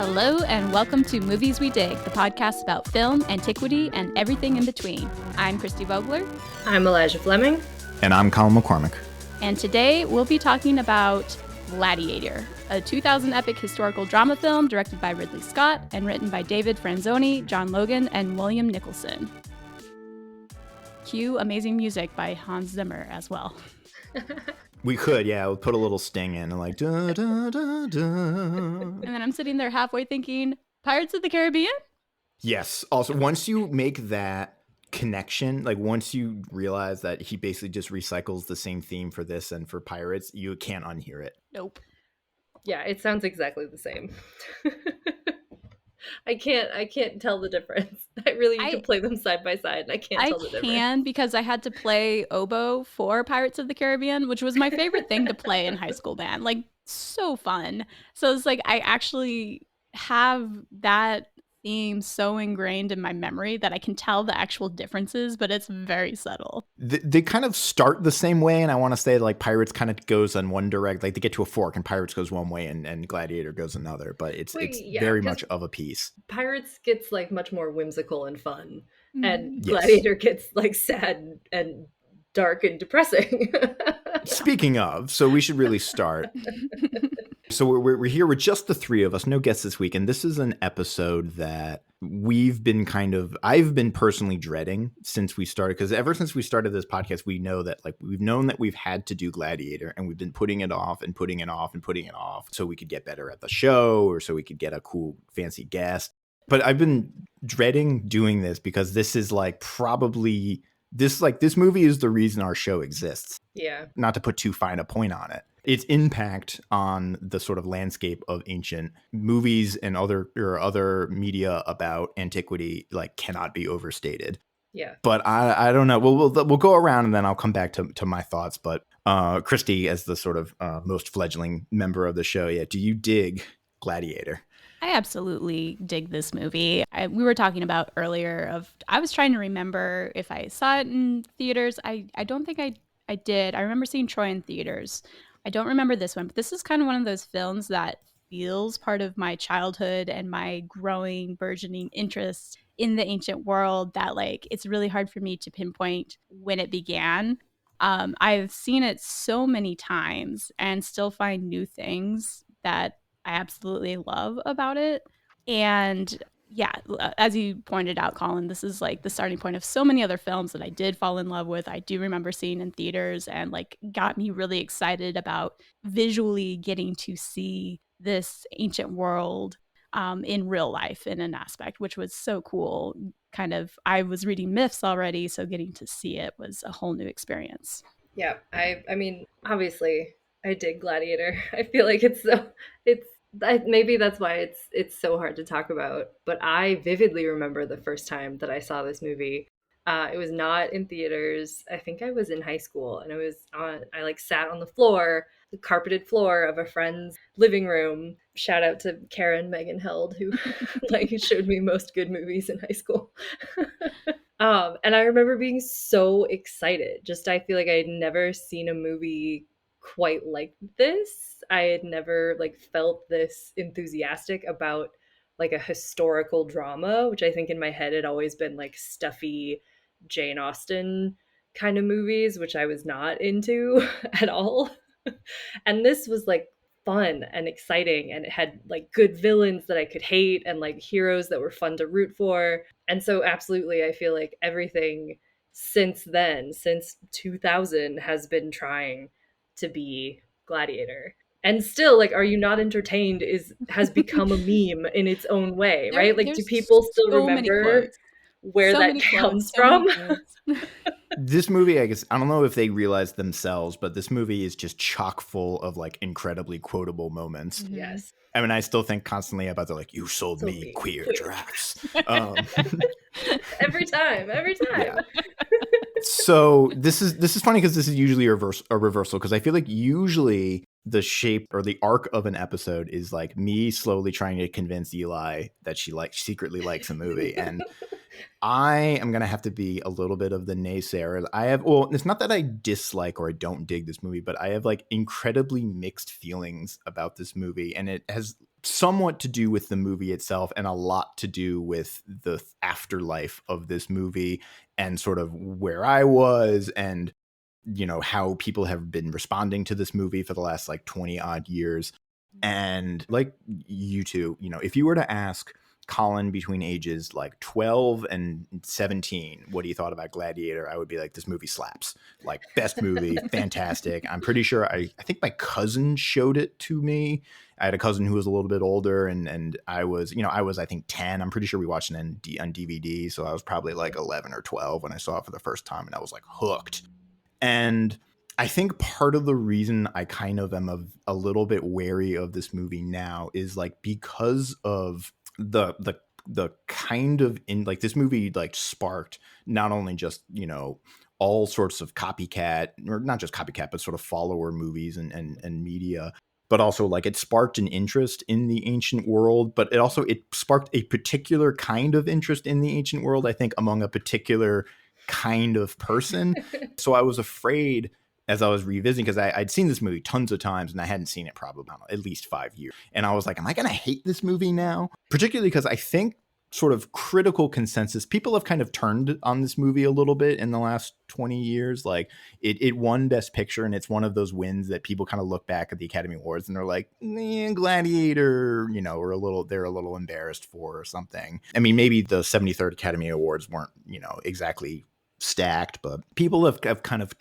Hello and welcome to Movies We Dig, the podcast about film, antiquity, and everything in between. I'm Christy Vogler. I'm Elijah Fleming. And I'm Colin McCormick. And today we'll be talking about Gladiator, a 2000 epic historical drama film directed by Ridley Scott and written by David Franzoni, John Logan, and William Nicholson. Cue amazing music by Hans Zimmer as well. We could, yeah. We'll put a little sting in and like, da, da, da, da. And then I'm sitting there halfway thinking, Pirates of the Caribbean? Yes. Also, once you make that connection, like once you realize that he basically just recycles the same theme for this and for Pirates, you can't unhear it. Nope. Yeah, it sounds exactly the same. I can't tell the difference. You can play them side by side and I can't tell the difference. I can because I had to play oboe for Pirates of the Caribbean, which was my favorite thing to play in high school band. Like, so fun. So it's like I actually have that theme so ingrained in my memory that I can tell the actual differences, but it's very subtle. They kind of start the same way, and I want to say like Pirates kind of goes on one direct, like they get to a fork and Pirates goes one way and Gladiator goes another, but it's very much of a piece. Pirates gets like much more whimsical and fun, and yes. Gladiator gets like sad and dark and depressing. Speaking of, so we should really start. So we're here with just the three of us, no guests this week, and this is an episode that I've been personally dreading since we started, because ever since we started this podcast, we've known that we've had to do Gladiator, and we've been putting it off and putting it off and putting it off so we could get better at the show or so we could get a cool fancy guest. But I've been dreading doing this because this is like probably this movie is the reason our show exists. Yeah. Not to put too fine a point on it. Its impact on the sort of landscape of ancient movies and other media about antiquity like cannot be overstated. Yeah. But I don't know. We'll go around and then I'll come back to my thoughts. But Christy, as the sort of most fledgling member of the show, do you dig Gladiator? I absolutely dig this movie. We were talking about earlier I was trying to remember if I saw it in theaters. I don't think I did. I remember seeing Troy in theaters. I don't remember this one, but this is kind of one of those films that feels part of my childhood and my growing, burgeoning interest in the ancient world that like it's really hard for me to pinpoint when it began. I've seen it so many times and still find new things that I absolutely love about it. And yeah, as you pointed out, Colin, this is like the starting point of so many other films that I did fall in love with. I do remember seeing in theaters and like got me really excited about visually getting to see this ancient world in real life in an aspect, which was so cool. Kind of, I was reading myths already, so getting to see it was a whole new experience. Yeah, I mean, obviously, I dig Gladiator. I feel like maybe that's why it's so hard to talk about. But I vividly remember the first time that I saw this movie. It was not in theaters. I think I was in high school, and I like sat on the carpeted floor of a friend's living room. Shout out to Karen Megan Held, who like showed me most good movies in high school. And I remember being so excited. I feel like I had never seen a movie quite like this. I had never like felt this enthusiastic about like a historical drama, which I think in my head had always been like stuffy Jane Austen kind of movies, which I was not into at all. And this was like fun and exciting, and it had like good villains that I could hate and like heroes that were fun to root for. And so absolutely, I feel like everything since then, since 2000, has been trying to be Gladiator. And still, like, Are You Not Entertained has become a meme in its own way, right? Like, do people still remember where that comes from? This movie, I guess, I don't know if they realize themselves, but this movie is just chock full of like incredibly quotable moments. Mm-hmm. Yes. I mean, I still think constantly about you sold me queer giraffes. Every time. Yeah. So this is funny because this is usually a reversal, because I feel like usually the shape or the arc of an episode is like me slowly trying to convince Eli that she secretly likes a movie, and I am going to have to be a little bit of the naysayer. It's not that I dislike or I don't dig this movie, but I have like incredibly mixed feelings about this movie. And it has somewhat to do with the movie itself and a lot to do with the afterlife of this movie and sort of where I was and, how people have been responding to this movie for the last like 20 odd years. And like you two, if you were to ask Colin between ages like 12 and 17 what he thought about Gladiator, I would be like, this movie slaps. Like, best movie, fantastic. I'm pretty sure I think my cousin showed it to me. I had a cousin who was a little bit older, and I was, I think 10. I'm pretty sure we watched it on DVD, so I was probably like 11 or 12 when I saw it for the first time, and I was like hooked. And I think part of the reason I kind of am a little bit wary of this movie now is like because of the kind of in like this movie like sparked not only just all sorts of copycat, or not just copycat, but sort of follower movies and media, but also like it sparked an interest in the ancient world, but it sparked a particular kind of interest in the ancient world, I think, among a particular kind of person. So I was afraid as I was revisiting, because I'd seen this movie tons of times and I hadn't seen it probably at least 5 years. And I was like, am I going to hate this movie now? Particularly because I think sort of critical consensus, people have kind of turned on this movie a little bit in the last 20 years. Like it won Best Picture, and it's one of those wins that people kind of look back at the Academy Awards and they're like, Gladiator, or they're a little embarrassed for or something. I mean, maybe the 73rd Academy Awards weren't, exactly stacked, but people have kind of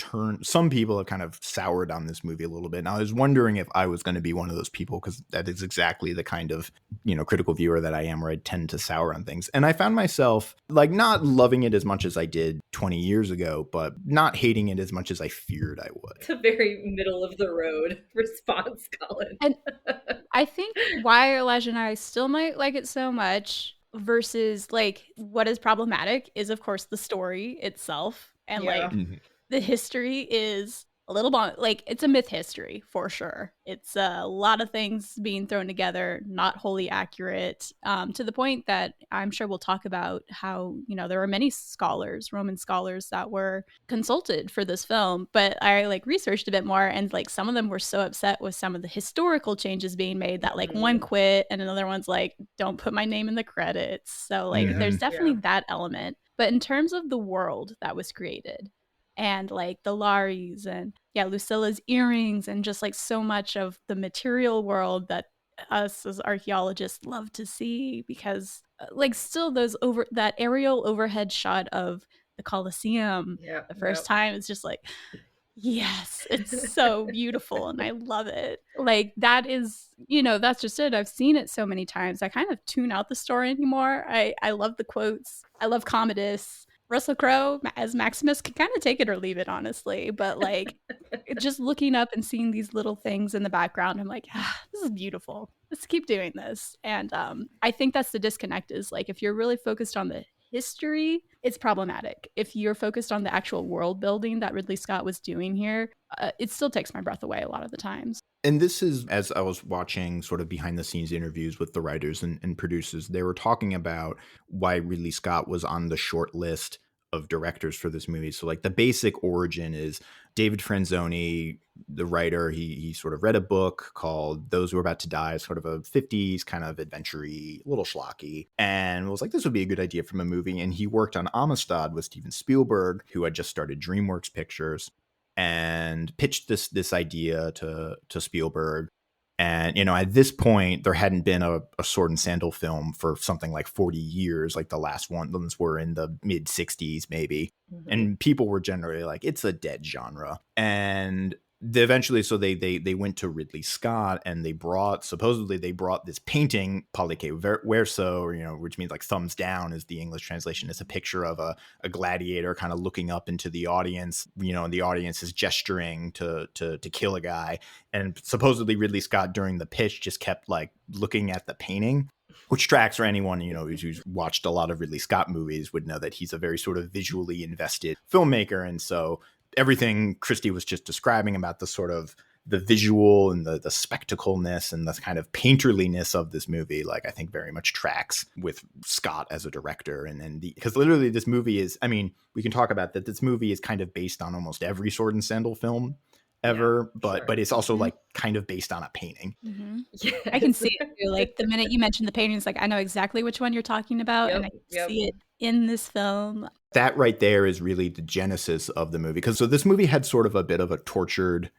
some people have kind of soured on this movie a little bit. And I was wondering if I was going to be one of those people, because that is exactly the kind of, critical viewer that I am, where I tend to sour on things. And I found myself like not loving it as much as I did 20 years ago, but not hating it as much as I feared I would. It's a very middle of the road response, Colin. And I think why Elijah and I still might like it so much versus like what is problematic is, of course, the story itself, and like the history is a little like it's a myth history for sure. It's a lot of things being thrown together, not wholly accurate, to the point that I'm sure we'll talk about how there were many scholars, Roman scholars, that were consulted for this film. But I like researched a bit more, and like some of them were so upset with some of the historical changes being made that like one quit and another one's like, don't put my name in the credits. So like there's definitely that element. But in terms of the world that was created, and like the Lares and Lucilla's earrings, and just like so much of the material world that us as archaeologists love to see, because like still that aerial overhead shot of the Colosseum the first time, it's just like, yes, it's so beautiful and I love it. Like that is, that's just it. I've seen it so many times. I kind of tune out the story anymore. I love the quotes. I love Commodus. Russell Crowe as Maximus can kind of take it or leave it, honestly. But like just looking up and seeing these little things in the background, I'm like, this is beautiful. Let's keep doing this. And I think that's the disconnect, is like if you're really focused on the history, it's problematic. If you're focused on the actual world building that Ridley Scott was doing here, it still takes my breath away a lot of the times. And this is, as I was watching sort of behind the scenes interviews with the writers and producers, they were talking about why Ridley Scott was on the short list of directors for this movie. So like the basic origin is David Franzoni, the writer, he sort of read a book called Those Who Are About to Die, sort of a 50s kind of adventure-y, little schlocky, and was like, this would be a good idea from a movie. And he worked on Amistad with Steven Spielberg, who had just started DreamWorks Pictures, and pitched this idea to Spielberg. And, at this point, there hadn't been a sword and sandal film for something like 40 years. Like the last ones were in the mid 60s, maybe. And people were generally like, it's a dead genre. And eventually, so they went to Ridley Scott, and supposedly they brought this painting, Pollice Verso, which means like thumbs down is the English translation. It's a picture of a gladiator kind of looking up into the audience, and the audience is gesturing to kill a guy. And supposedly Ridley Scott during the pitch just kept like looking at the painting, which tracks for anyone, who's watched a lot of Ridley Scott movies would know that he's a very sort of visually invested filmmaker. And so everything Christy was just describing about the sort of the visual and the spectacleness and the kind of painterliness of this movie, like I think very much tracks with Scott as a director. And because literally this movie is, I mean, we can talk about that. This movie is kind of based on almost every sword and sandal film ever, sure. but it's also Mhm. like kind of based on a painting. Yes. I can see it too. Like the minute you mentioned the painting, it's like I know exactly which one you're talking about, and I Yep. see it in this film. That right there is really the genesis of the movie. Because so this movie had sort of a bit of a tortured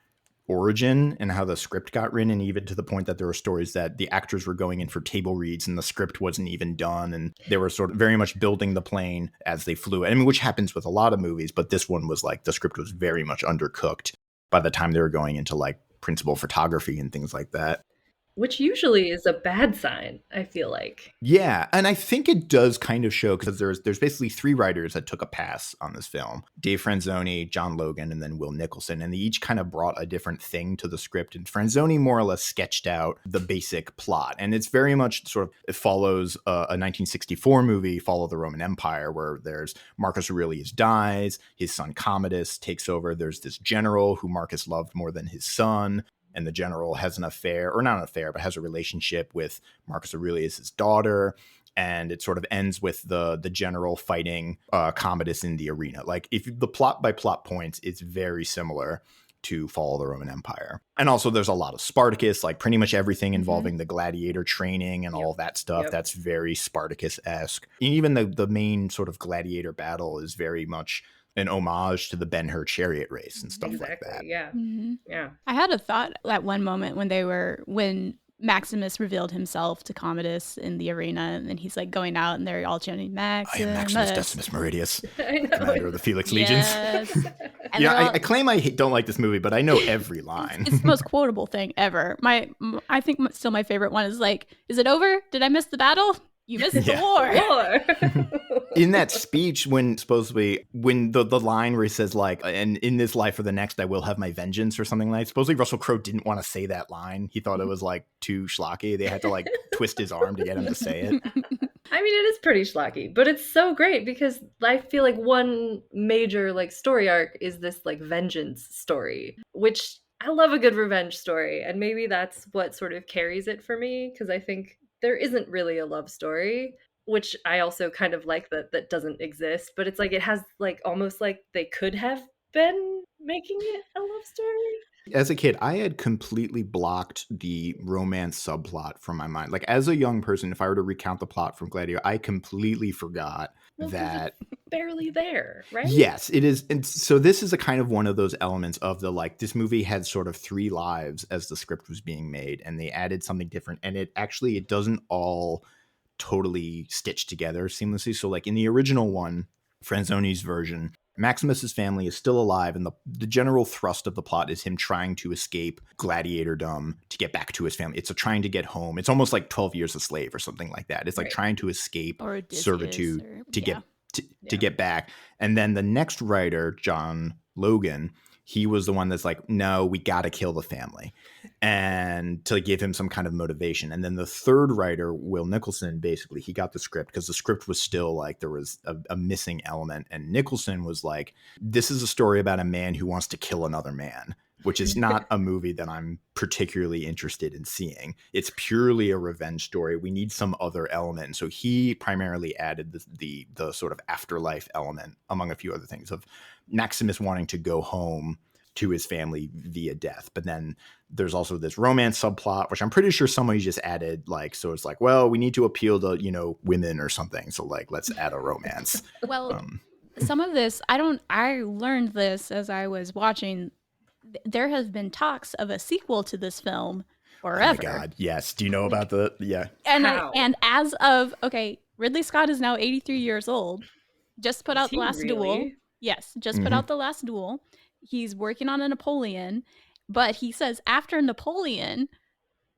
origin and how the script got written, and even to the point that there were stories that the actors were going in for table reads and the script wasn't even done, and they were sort of very much building the plane as they flew. I mean, which happens with a lot of movies, but this one was like the script was very much undercooked by the time they were going into like principal photography and things like that. Which usually is a bad sign, I feel like. Yeah, and I think it does kind of show because there's basically three writers that took a pass on this film: Dave Franzoni, John Logan, and then Will Nicholson, and they each kind of brought a different thing to the script. And Franzoni more or less sketched out the basic plot, and it's very much sort of it follows a 1964 movie, Fall of the Roman Empire, where there's Marcus Aurelius dies, his son Commodus takes over. There's this general who Marcus loved more than his son, and the general has an affair, or not an affair, but has a relationship with Marcus Aurelius's daughter. And it sort of ends with the general fighting Commodus in the arena. Like, if the plot by plot points, it's very similar to Fall of the Roman Empire. And also there's a lot of Spartacus, like pretty much everything involving the gladiator training and all that stuff. Yep. That's very Spartacus-esque. Even the main sort of gladiator battle is very much an homage to the Ben-Hur chariot race and stuff like that. Yeah. Yeah. I had a thought at one moment when Maximus revealed himself to Commodus in the arena, and he's like going out, and they're all chanting I am Maximus Decimus Meridius, I know. commander of the Felix Legions. Yes. And Yeah, they're all- I claim I don't like this movie, but I know every line. It's the most quotable thing ever. I think still my favorite one is like, "Is it over? Did I miss the battle? You missed the war." War. In that speech, when the line where he says like, "And in this life or the next, I will have my vengeance," or something like. Supposedly Russell Crowe didn't want to say that line. He thought it was like too schlocky. They had to like twist his arm to get him to say it. I mean, it is pretty schlocky, but it's so great because I feel like one major like story arc is this like vengeance story, which I love a good revenge story, and maybe that's what sort of carries it for me, because I think there isn't really a love story, which I also kind of like that doesn't exist, but it's like it has like almost like they could have been making it a love story. As a kid, I had completely blocked the romance subplot from my mind. Like, as a young person, if I were to recount the plot from Gladiator, I completely forgot Well, 'cause that. it's barely there, right? Yes, it is. And so this is a kind of one of those elements of the like, this movie had sort of three lives as the script was being made, and they added something different. And it doesn't all totally stitch together seamlessly. So like in the original one, Franzoni's version, Maximus's family is still alive, and the general thrust of the plot is him trying to escape gladiatordom to get back to his family. It's trying to get home. It's almost like 12 Years a Slave or something like that. It's like Right. trying to escape Or Odysseus, servitude or- to yeah. get back. And then the next writer, John Logan, he was the one that's like, no, we got to kill the family, and to give him some kind of motivation. And then the third writer, Will Nicholson, basically he got the script because the script was still like there was a missing element, and Nicholson was like, this is a story about a man who wants to kill another man, which is not a movie that I'm particularly interested in seeing. It's purely a revenge story. We need some other element. And so he primarily added the sort of afterlife element, among a few other things, of Maximus wanting to go home to his family via death. But then there's also this romance subplot, which I'm pretty sure somebody just added, like, so it's like, well, we need to appeal to, women or something. So like, let's add a romance. Well, some of this, I learned this as I was watching. There have been talks of a sequel to this film forever. Oh my God, yes. Do you know about yeah. And as of, Ridley Scott is now 83 years old. Just put out The Last Duel. Yes, just put out The Last Duel. He's working on a Napoleon, but he says after Napoleon,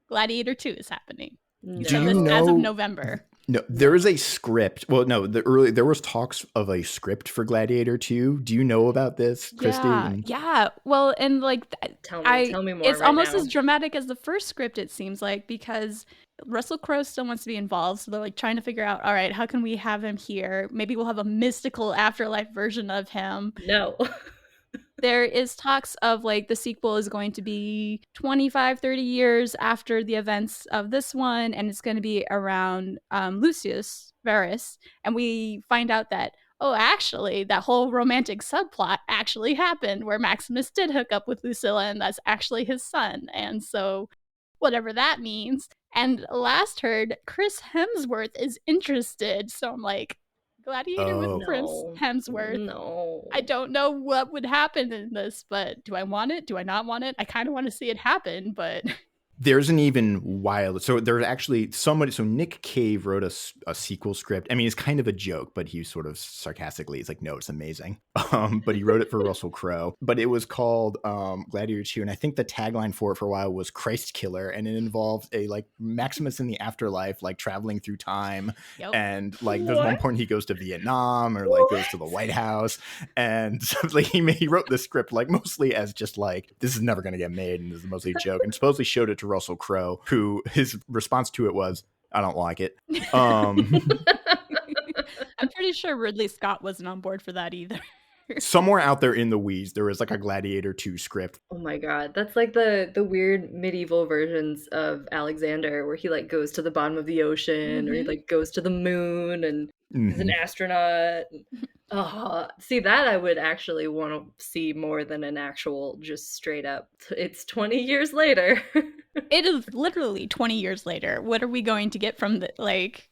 Gladiator 2 is happening. As of November. No, there is a script. Well, no, there was talks of a script for Gladiator 2. Do you know about this, Christy? Yeah. Well, and like tell me more. It's right almost now. as dramatic as the first script, it seems like, because Russell Crowe still wants to be involved. So they're like trying to figure out, all right, how can we have him here? Maybe we'll have a mystical afterlife version of him. No. There is talks of like the sequel is going to be 25, 30 years after the events of this one, and it's going to be around Lucius Verus. And we find out that oh, actually, that whole romantic subplot actually happened where Maximus did hook up with Lucilla and that's actually his son. And so, whatever that means. And last heard, Chris Hemsworth is interested. So I'm like, Gladiator with Oh. Chris No. Hemsworth. No. I don't know what would happen in this, but do I want it? Do I not want it? I kind of want to see it happen, but There's an even wild. So there's actually somebody. So Nick Cave wrote a sequel script. I mean, it's kind of a joke, but he sort of sarcastically, he's like, "No, it's amazing." But he wrote it for Russell Crowe. But it was called Gladiator 2, and I think the tagline for it for a while was "Christ Killer," and it involved a like Maximus in the afterlife, like traveling through time, yep. and like there's one point he goes to Vietnam or like goes to the White House, and so, like he wrote the script like mostly as just like this is never going to get made, and this is mostly a joke, and supposedly showed it to Russell Crowe, who his response to it was, "I don't like it." I'm pretty sure Ridley Scott wasn't on board for that either. Somewhere out there in the weeds, there was like a Gladiator 2 script. Oh my god, that's like the weird medieval versions of Alexander, where he like goes to the bottom of the ocean, or he like goes to the moon and is an astronaut. See, that I would actually want to see more than an actual just straight up. It's 20 years later. It is literally 20 years later. What are we going to get from the like?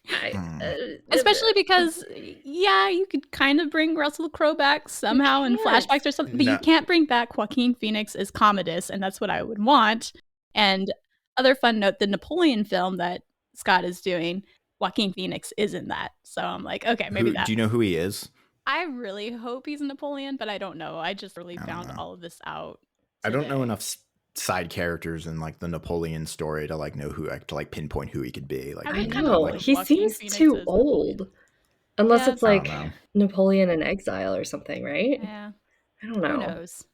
Especially because, yeah, you could kind of bring Russell Crowe back somehow in flashbacks or something, but you can't bring back Joaquin Phoenix as Commodus, and that's what I would want. And other fun note: the Napoleon film that Scott is doing, Joaquin Phoenix is in that. So I'm like, okay, maybe that. Do you know who he is? I really hope he's Napoleon, but I don't know. I just really found all of this out today. I don't know enough side characters in like the Napoleon story to like know who to like pinpoint who he could be. Like I know he seems too old, unless it's like Napoleon in exile or something, right? Yeah, I don't know. Who knows?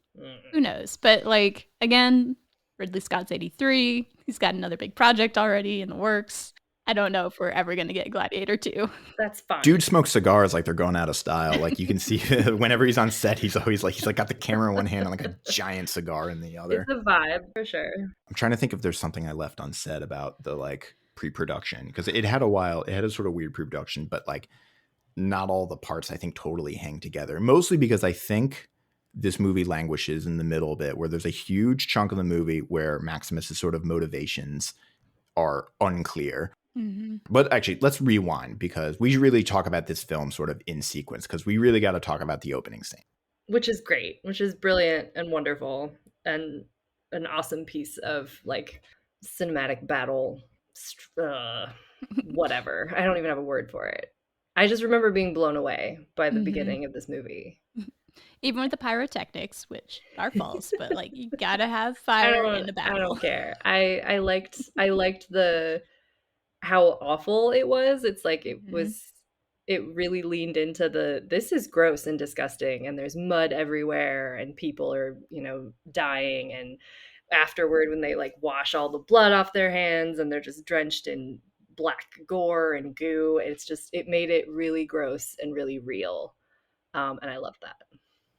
Who knows? But like again, Ridley Scott's 83. He's got another big project already in the works. I don't know if we're ever going to get Gladiator 2. That's fine. Dude smokes cigars like they're going out of style. Like you can see whenever he's on set, he's always like, he's like got the camera in one hand and like a giant cigar in the other. It's a vibe for sure. I'm trying to think if there's something I left unsaid about the like pre-production, because it had a sort of weird pre-production, but like not all the parts I think totally hang together. Mostly because I think this movie languishes in the middle a bit, where there's a huge chunk of the movie where Maximus's sort of motivations are unclear. But actually, let's rewind, because we should really talk about this film sort of in sequence, because we really got to talk about the opening scene. Which is great, which is brilliant and wonderful and an awesome piece of like cinematic battle, whatever. I don't even have a word for it. I just remember being blown away by the beginning of this movie. Even with the pyrotechnics, which are false, but like you gotta have fire in the battle. I don't care. I liked the how awful it was. It's like it really leaned into this is gross and disgusting, and there's mud everywhere and people are, dying, and afterward when they like wash all the blood off their hands and they're just drenched in black gore and goo, it made it really gross and really real. And I love that.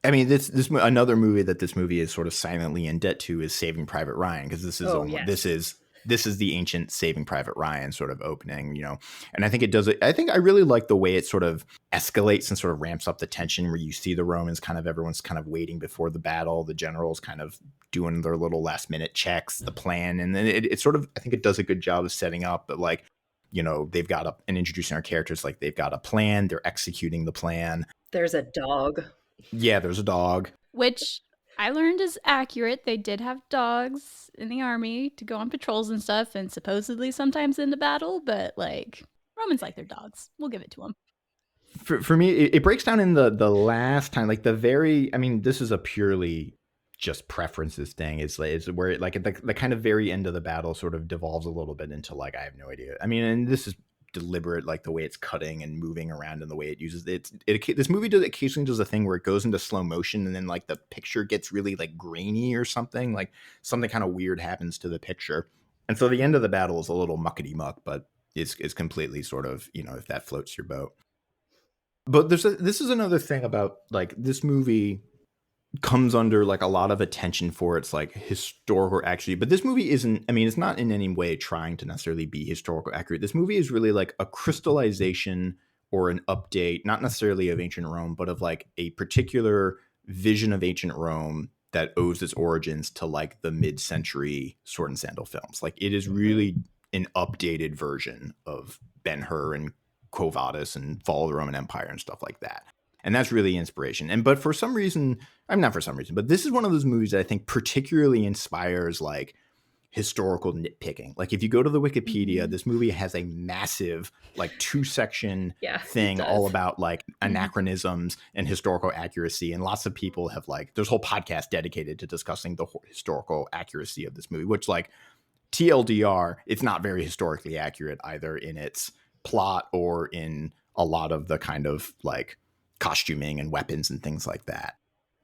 I mean, this another movie that this movie is sort of silently in debt to is Saving Private Ryan, because this is the ancient Saving Private Ryan sort of opening, and I think it does it. I think I really like the way it sort of escalates and sort of ramps up the tension, where you see the Romans everyone's kind of waiting before the battle, the generals kind of doing their little last minute checks, the plan, and then it sort of, I think it does a good job of setting up that, like, they've got and introducing our characters, like they've got a plan, they're executing the plan. There's a dog. Yeah, there's a dog. Which I learned is accurate. They did have dogs in the army to go on patrols and stuff, and supposedly sometimes in the battle, but like Romans like their dogs. We'll give it to them. For me, it breaks down in the last time, like this is a purely just preferences thing. Is where it, like at the kind of very end of the battle sort of devolves a little bit into like, I have no idea. I mean, and this is deliberate, like the way it's cutting and moving around and the way it uses it. This movie occasionally does a thing where it goes into slow motion and then like the picture gets really like grainy or something, like something kind of weird happens to the picture, and so the end of the battle is a little muckety muck, but it's completely sort of, if that floats your boat. But this is another thing about like this movie comes under like a lot of attention for its like historical accuracy, but this movie isn't, I mean, it's not in any way trying to necessarily be historical accurate. This movie is really like a crystallization or an update, not necessarily of ancient Rome, but of like a particular vision of ancient Rome that owes its origins to like the mid-century Sword and Sandal films. Like it is really an updated version of Ben-Hur and Quo Vadis and Fall of the Roman Empire and stuff like that. And that's really inspiration. And but for some reason, I'm not for some reason, but this is one of those movies that I think particularly inspires like historical nitpicking. Like if you go to the Wikipedia, this movie has a massive like 2-section thing all about like anachronisms and historical accuracy. And lots of people have like, there's a whole podcast dedicated to discussing the historical accuracy of this movie, which like TLDR, it's not very historically accurate either in its plot or in a lot of the kind of like costuming and weapons and things like that.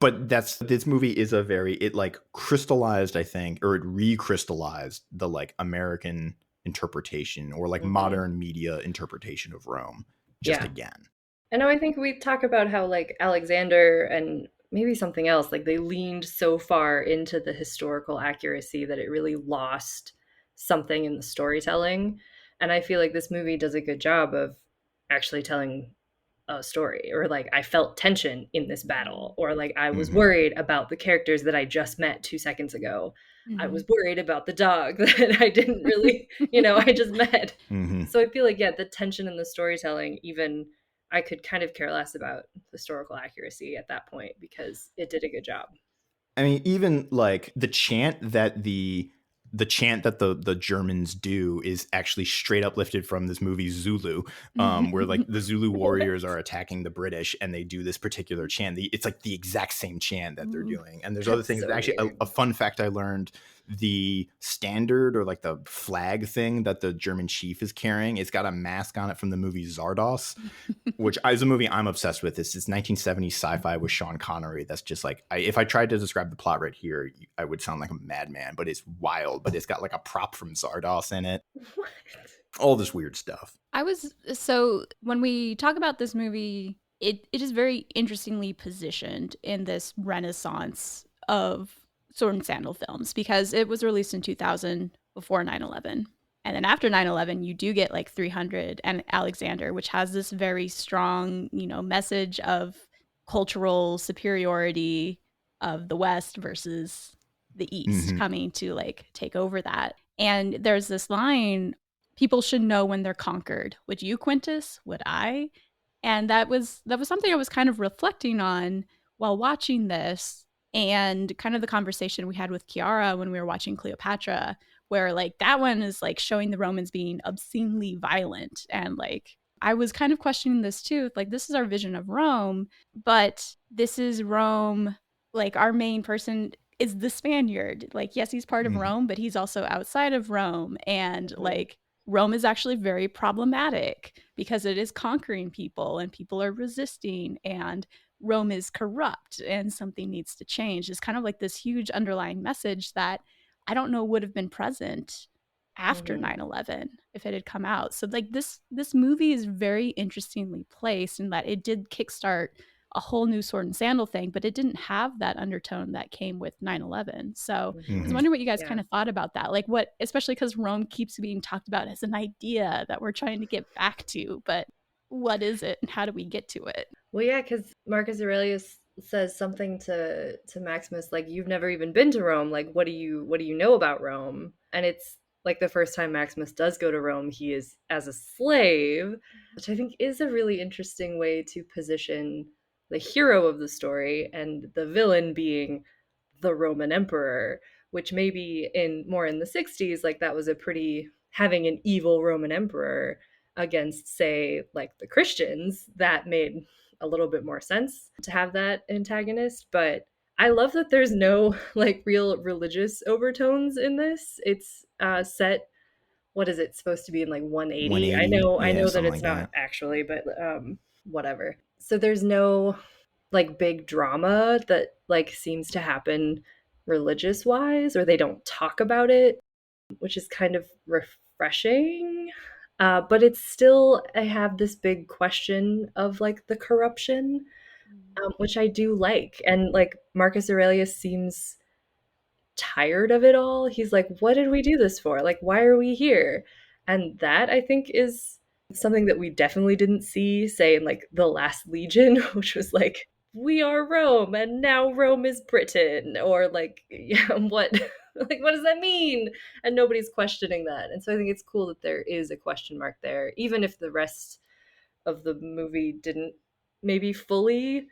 But this movie is it like crystallized, I think, or it recrystallized the like American interpretation or like modern media interpretation of Rome just again. I know, I think we talk about how like Alexander and maybe something else, like they leaned so far into the historical accuracy that it really lost something in the storytelling. And I feel like this movie does a good job of actually telling a story, or like I felt tension in this battle, or like I was worried about the characters that I just met 2 seconds ago. I was worried about the dog that I didn't really, I just met. So I feel like, the tension in the storytelling, even I could kind of care less about historical accuracy at that point because it did a good job. I mean, even like the chant that the Germans do is actually straight up lifted from this movie Zulu, where like the Zulu warriors are attacking the British and they do this particular chant. It's like the exact same chant that they're doing. And there's other things. So actually, a fun fact I learned, the standard or like the flag thing that the German chief is carrying, it's got a mask on it from the movie Zardos, which is a movie I'm obsessed with. This is 1970s sci-fi with Sean Connery. That's just like, if I tried to describe the plot right here, I would sound like a madman, but it's wild. But it's got like a prop from Zardos in it. What? All this weird stuff. So when we talk about this movie, it is very interestingly positioned in this renaissance of Sword and Sandal films, because it was released in 2000 before 9/11. And then after 9/11, you do get like 300 and Alexander, which has this very strong, message of cultural superiority of the West versus the East coming to like take over that. And there's this line, people should know when they're conquered. Would you, Quintus? Would I? And that was something I was kind of reflecting on while watching this, and kind of the conversation we had with Kiara when we were watching Cleopatra, where like that one is like showing the Romans being obscenely violent. And like I was kind of questioning this too, like this is our vision of Rome, but this is Rome, like our main person is the Spaniard. Like, yes, he's part of Rome, but he's also outside of Rome. And like Rome is actually very problematic because it is conquering people and people are resisting, and Rome is corrupt and something needs to change. It's kind of like this huge underlying message that I don't know would have been present after 9/11 if it had come out. So like this movie is very interestingly placed in that it did kickstart a whole new Sword and Sandal thing, but it didn't have that undertone that came with 9/11. So I was wondering what you guys kind of thought about that. Like what, especially because Rome keeps being talked about as an idea that we're trying to get back to, but what is it and how do we get to it? Well, yeah, because Marcus Aurelius says something to Maximus, like, you've never even been to Rome. Like, what do you know about Rome? And it's like the first time Maximus does go to Rome, he is as a slave, which I think is a really interesting way to position the hero of the story and the villain being the Roman emperor, which maybe more in the 60s, like that was a pretty, having an evil Roman emperor against, say, like the Christians, that made a little bit more sense to have that antagonist. But I love that there's no like real religious overtones in this. It's set, what is it supposed to be, in like 180? I know that it's not actually, but whatever. So there's no like big drama that like seems to happen religious wise, or they don't talk about it, which is kind of refreshing. But it's still, I have this big question of like the corruption, which I do like. And like Marcus Aurelius seems tired of it all. He's like, what did we do this for? Like, why are we here? And that I think is something that we definitely didn't see, say, in like The Last Legion, which was like, we are Rome and now Rome is Britain, or like, yeah, what like what does that mean? And nobody's questioning that. And so I think it's cool that there is a question mark there, even if the rest of the movie didn't maybe fully.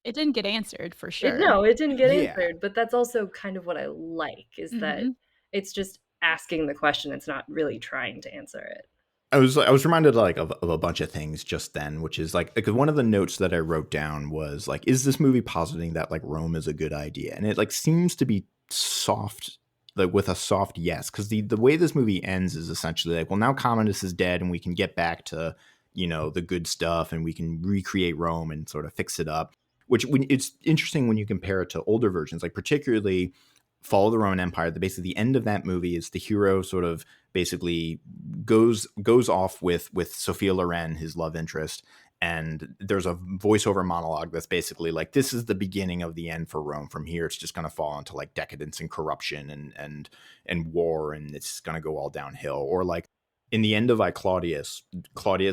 It didn't get answered for It, sure. no, it didn't get Yeah. answered, but that's also kind of what I like, is that Mhm. it's just asking the question. It's not really trying to answer it. I was reminded like of a bunch of things just then, which is like because one of the notes that I wrote down was like, is this movie positing that like Rome is a good idea? And it like seems to be soft, like with a soft yes, because the way this movie ends is essentially like, well, now Commodus is dead and we can get back to the good stuff and we can recreate Rome and sort of fix it up. Which when it's interesting when you compare it to older versions, like particularly Fall of the Roman Empire. Basically the end of that movie is the hero sort of basically goes off with Sophia Loren, his love interest, and there's a voiceover monologue that's basically like, this is the beginning of the end for Rome. From here it's just going to fall into like decadence and corruption and war, and it's going to go all downhill. Or like in the end of Claudius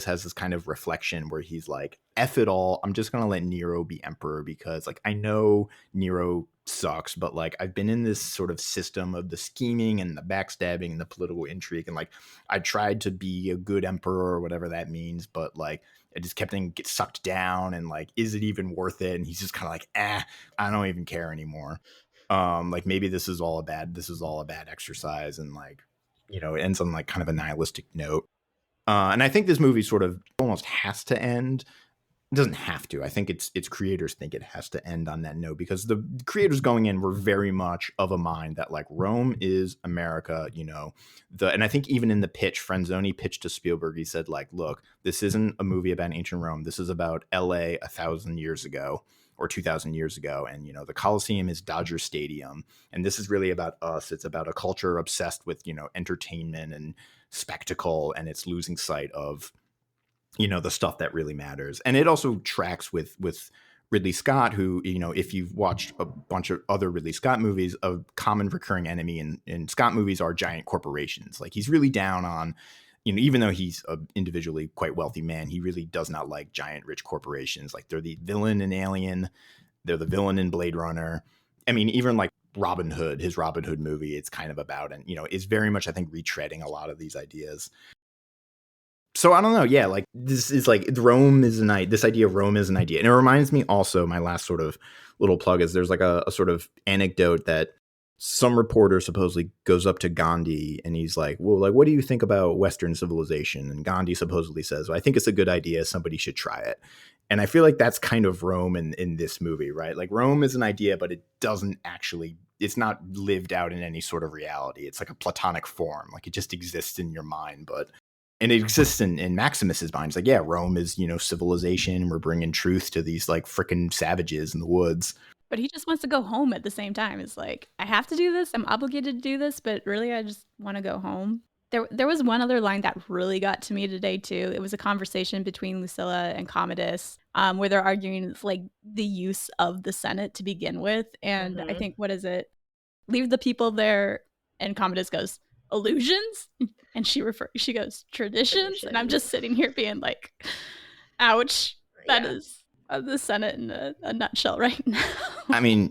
has this kind of reflection where he's like, F it all, I'm just going to let Nero be emperor, because like I know Nero sucks, but like I've been in this sort of system of the scheming and the backstabbing and the political intrigue, and like I tried to be a good emperor or whatever that means, but like I just kept get sucked down, and like, is it even worth it? And he's just kind of like, I don't even care anymore. Like maybe this is all a bad exercise, and like, it ends on like kind of a nihilistic note. And I think this movie sort of almost has to end. It doesn't have to. I think its creators think it has to end on that note, because the creators going in were very much of a mind that like Rome is America. And I think even in the pitch, Franzoni pitched to Spielberg, he said like, look, this isn't a movie about ancient Rome. This is about LA 1,000 years ago or 2,000 years ago. And the Coliseum is Dodger Stadium, and this is really about us. It's about a culture obsessed with entertainment and spectacle, and it's losing sight of the stuff that really matters. And it also tracks with Ridley Scott, who, if you've watched a bunch of other Ridley Scott movies, a common recurring enemy in Scott movies are giant corporations. Like he's really down on, even though he's an individually quite wealthy man, he really does not like giant rich corporations. Like they're the villain in Alien, they're the villain in Blade Runner. I mean, even like Robin Hood, his Robin Hood movie, it's kind of about, and is very much, I think, retreading a lot of these ideas. So I don't know. Yeah, like this is like Rome is this idea of Rome is an idea. And it reminds me also, my last sort of little plug is there's like a sort of anecdote that some reporter supposedly goes up to Gandhi and he's like, well, like, what do you think about Western civilization? And Gandhi supposedly says, well, I think it's a good idea. Somebody should try it. And I feel like that's kind of Rome in this movie, right? Like Rome is an idea, but it doesn't actually, it's not lived out in any sort of reality. It's like a platonic form. Like it just exists in your mind, and it exists in Maximus's mind. It's like, yeah, Rome is, civilization. We're bringing truth to these like freaking savages in the woods. But he just wants to go home at the same time. It's like, I have to do this. I'm obligated to do this, but really I just want to go home. There was one other line that really got to me today too. It was a conversation between Lucilla and Commodus, where they're arguing like the use of the Senate to begin with. And I think, what is it? Leave the people there. And Commodus goes, illusions? And she goes, traditions? And I'm just sitting here being like, ouch. That is the Senate in a nutshell right now. I mean,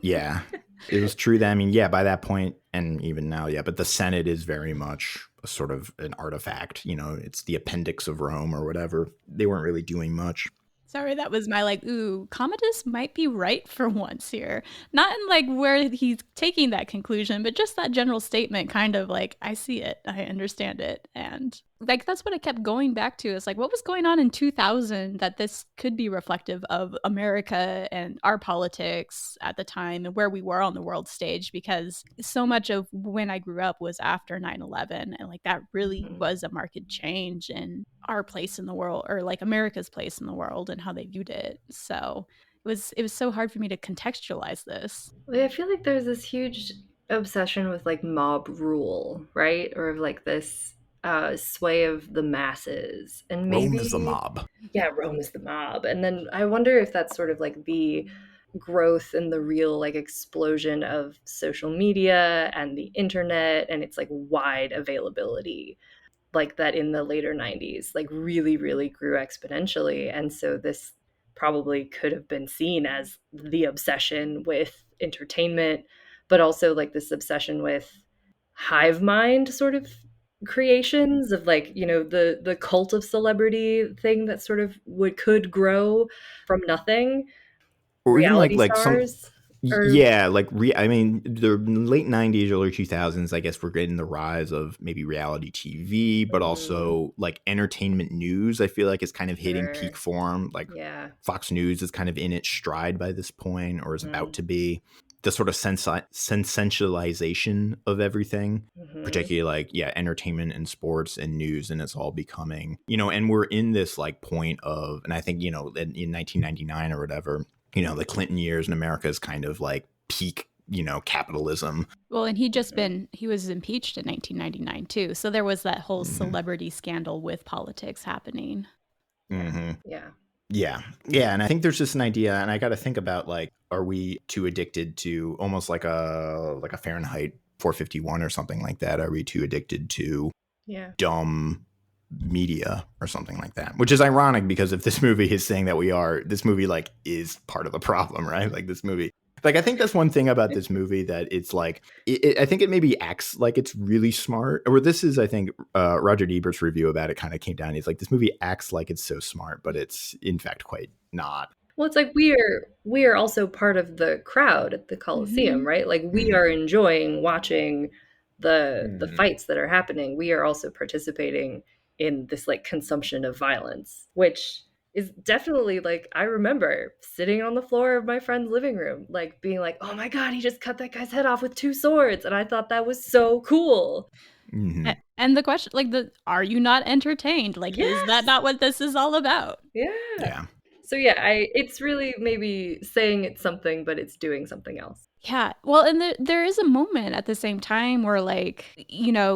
yeah, it was true that, I mean, yeah, by that point, and even now, yeah, but the Senate is very much a sort of an artifact. It's the appendix of Rome or whatever. They weren't really doing much. Sorry, that was my like, ooh, Commodus might be right for once here. Not in like where he's taking that conclusion, but just that general statement kind of like, I see it, I understand it. And like, that's what I kept going back to. It's like, what was going on in 2000 that this could be reflective of America and our politics at the time and where we were on the world stage? Because so much of when I grew up was after 9/11. And like, that really was a marked change in our place in the world, or like America's place in the world and how they viewed it. So it was so hard for me to contextualize this. I feel like there's this huge obsession with like mob rule, right? Or of like this sway of the masses. And maybe Rome is the mob. Yeah, Rome is the mob. And then I wonder if that's sort of like the growth and the real like explosion of social media and the internet and its like wide availability. like that in the later 90s, like really, really grew exponentially. And so this probably could have been seen as the obsession with entertainment, but also like this obsession with hive mind sort of creations of like, you know, the cult of celebrity thing that sort of could grow from nothing. Or even Reality like some stars or yeah, like I mean, the late '90s, early 2000s. I guess we're getting the rise of maybe reality TV, but mm, also like entertainment news. I feel like is kind of hitting peak sure. form. Like Yeah. Fox News is kind of in its stride by this point, or is about Mm, to be. The sort of sensationalization of everything, mhm, particularly like yeah, entertainment and sports and news, and it's all becoming and we're in this like point of, and I think in 1999 or whatever, the Clinton years in America is kind of like peak, capitalism. Well, and mhm, he was impeached in 1999 too. So there was that whole Hmm. celebrity scandal with politics happening. yeah, Hmm. yeah, Yeah. Yeah. And I think there's just an idea, and I got to think about like, are we too addicted to almost like a Fahrenheit 451 or something like that? Are we too addicted to yeah. dumb media or something like that? Which is ironic because if this movie is saying that we are, this movie like is part of the problem, right? Like this movie, like I think that's one thing about this movie that it's like I think it maybe acts like it's really smart. Or this is I think Roger Ebert's review about it kind of came down. He's like, this movie acts like it's so smart, but it's in fact quite not. Well, it's like we are also part of the crowd at the Coliseum, Hmm. right? Like we Hmm. are enjoying watching the Hmm. fights that are happening. We are also participating in this like consumption of violence, which is definitely like I remember sitting on the floor of my friend's living room, like being like, "Oh my God, he just cut that guy's head off with two swords," and I thought that was so cool. Hmm. And the question, like, are you not entertained? Like, is that Yes, not what this is all about? yeah. Yeah. So yeah, I it's really maybe saying it's something, but it's doing something else. Yeah. Well, and there is a moment at the same time where, like,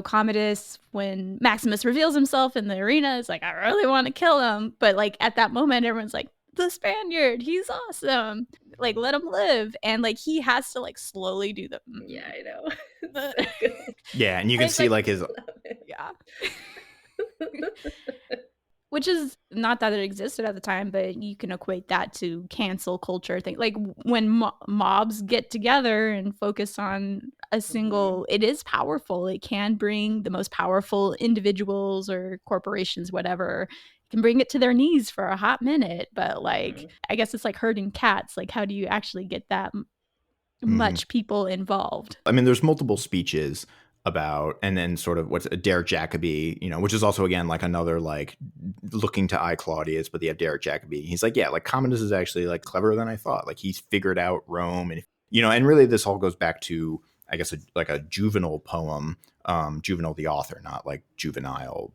Commodus, when Maximus reveals himself in the arena, is like, I really want to kill him. But, like, at that moment, everyone's like, the Spaniard, he's awesome. Like, let him live. And, like, he has to, like, slowly do the, Yeah, I know. It's the so good. Yeah. And you and can it's see like, like his Love it. yeah. Which is not that it existed at the time, but you can equate that to cancel culture thing. Like when mobs get together and focus on a Mhm, single, it is powerful. It can bring the most powerful individuals or corporations, whatever, can bring it to their knees for a hot minute. But like, mhm. I guess it's like herding cats. Like, how do you actually get that Mhm. much people involved? I mean, there's multiple speeches about, and then sort of what's Derek Jacobi, which is also again like another like looking to I Claudius, but they have Derek Jacobi. He's like, yeah, like Commodus is actually like cleverer than I thought. Like he's figured out Rome, and and really this all goes back to I guess like a Juvenal poem, Juvenal the author, not like juvenile,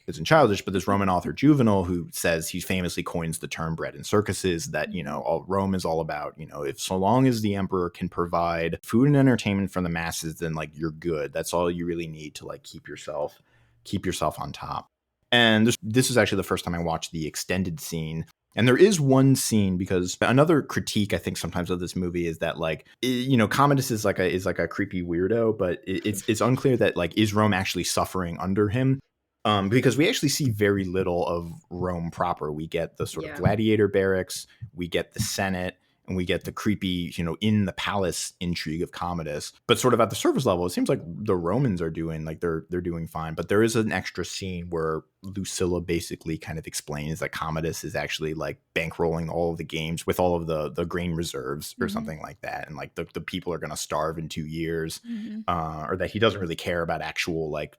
isn't childish, but this Roman author Juvenal who says he famously coins the term bread and circuses that all Rome is all about. If so long as the emperor can provide food and entertainment for the masses, then like you're good. That's all you really need to like keep yourself on top. And this is actually the first time I watched the extended scene. And there is one scene, because another critique I think sometimes of this movie is that like Commodus is like a creepy weirdo, but it's unclear that like is Rome actually suffering under him. Because we actually see very little of Rome proper. We get the sort of Yeah. gladiator barracks, we get the Senate, and we get the creepy, in the palace intrigue of Commodus. But sort of at the surface level, it seems like the Romans are doing like they're doing fine. But there is an extra scene where Lucilla basically kind of explains that Commodus is actually like bankrolling all of the games with all of the grain reserves or Mm-hmm. something like that, and like the people are going to starve in 2 years, Mm-hmm. or that he doesn't really care about actual like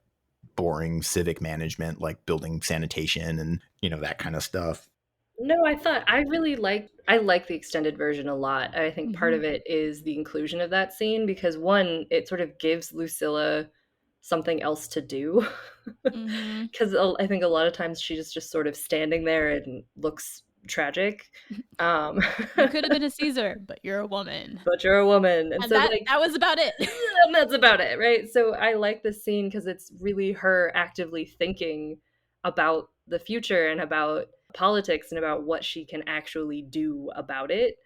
boring civic management, like building sanitation and that kind of stuff. No, I like the extended version a lot. I think part Mm-hmm. of it is the inclusion of that scene because one, it sort of gives Lucilla something else to do. Mm-hmm. Because I think a lot of times she's just sort of standing there and looks tragic. Um, You could have been a Caesar, but you're a woman. but you're a woman. And And so that like that was about it. and that's about it, right? So I like this scene because it's really her actively thinking about the future and about politics and about what she can actually do about it.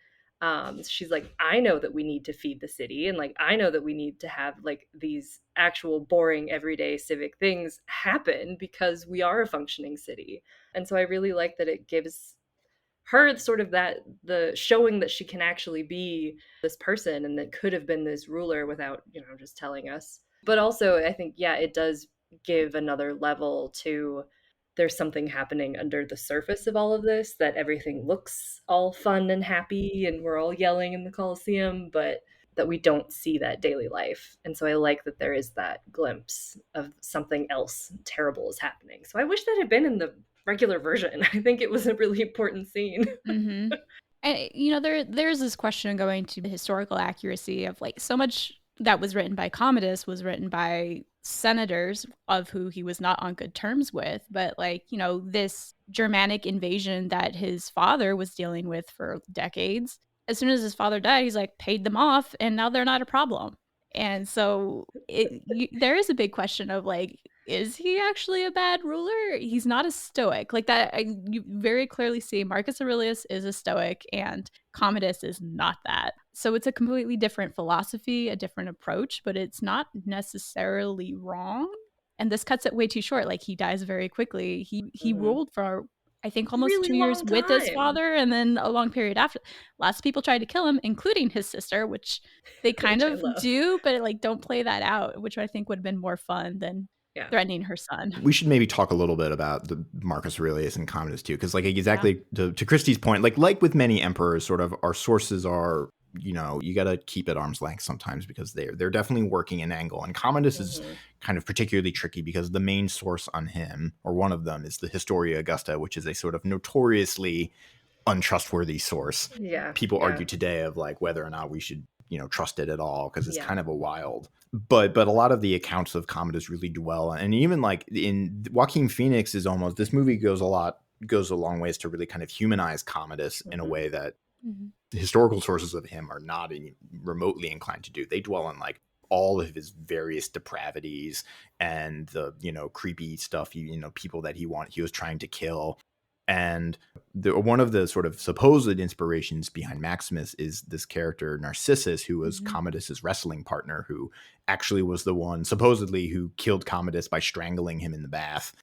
She's like, I know that we need to feed the city, and like I know that we need to have like these actual boring everyday civic things happen because we are a functioning city. And so I really like that it gives her sort of that, the showing that she can actually be this person and that could have been this ruler without, just telling us. But also I think, yeah, it does give another level to, there's something happening under the surface of all of this, that everything looks all fun and happy and we're all yelling in the Coliseum, but that we don't see that daily life. And so I like that there is that glimpse of something else terrible is happening. So I wish that had been in the regular version. I think it was a really important scene. Mm-hmm. And there's this question going to the historical accuracy of like so much that was written by Commodus was written by senators of who he was not on good terms with, but like this Germanic invasion that his father was dealing with for decades, as soon as his father died, he's like paid them off and now they're not a problem. And so there is a big question of like, is he actually a bad ruler? He's not a stoic like that. You very clearly see Marcus Aurelius is a stoic and Commodus is not that. So it's a completely different philosophy, a different approach, but it's not necessarily wrong. And this cuts it way too short. Like he dies very quickly. He ruled for I think almost Really 2 years long with his time. father and then a long period after. Lots of people tried to kill him, including his sister, which they kind Which I of love. do, but like don't play that out, which I think would have been more fun than threatening her son. We should maybe talk a little bit about the Marcus Aurelius and Commodus too, because like exactly to Christy's point, like with many emperors, sort of our sources are, you got to keep at arm's length sometimes because they're definitely working an angle. And Commodus is kind of particularly tricky because the main source on him, or one of them, is the Historia Augusta, which is a sort of notoriously untrustworthy source. Yeah. People argue today of like whether or not we should trust it at all because it's kind of a wild. But a lot of the accounts of Commodus really dwell, and even like in Joaquin Phoenix is almost, this movie goes a long ways to really kind of humanize Commodus in a way that the historical sources of him are not remotely inclined to do. They dwell on like all of his various depravities and the creepy stuff, people that he was trying to kill. And one of the sort of supposed inspirations behind Maximus is this character Narcissus, who was Commodus's wrestling partner, who actually was the one supposedly who killed Commodus by strangling him in the bath.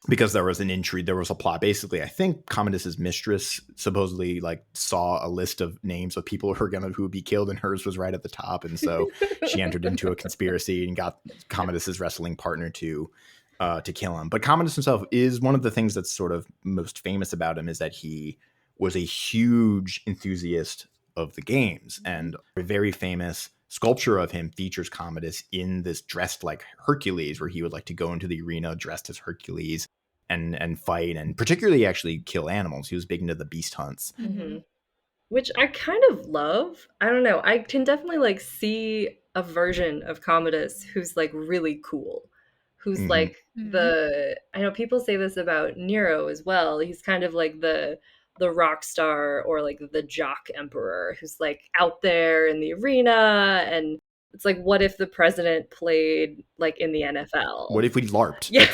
Because there was an intrigue, there was a plot. Basically, I think Commodus's mistress supposedly like saw a list of names of people who would be killed, and hers was right at the top, and so she entered into a conspiracy and got Commodus's wrestling partner to kill him. But Commodus himself is one of the things that's sort of most famous about him is that he was a huge enthusiast of the games, and a very famous sculpture of him features Commodus in this dressed like Hercules, where he would like to go into the arena dressed as Hercules and fight, and particularly actually kill animals. He was big into the beast hunts. Which I kind of love. I don't know. I can definitely like see a version of Commodus who's like really cool. Who's like I know people say this about Nero as well. He's kind of like the rock star or like the jock emperor who's like out there in the arena. And it's like, what if the president played like in the NFL? What if we LARPed? Yeah.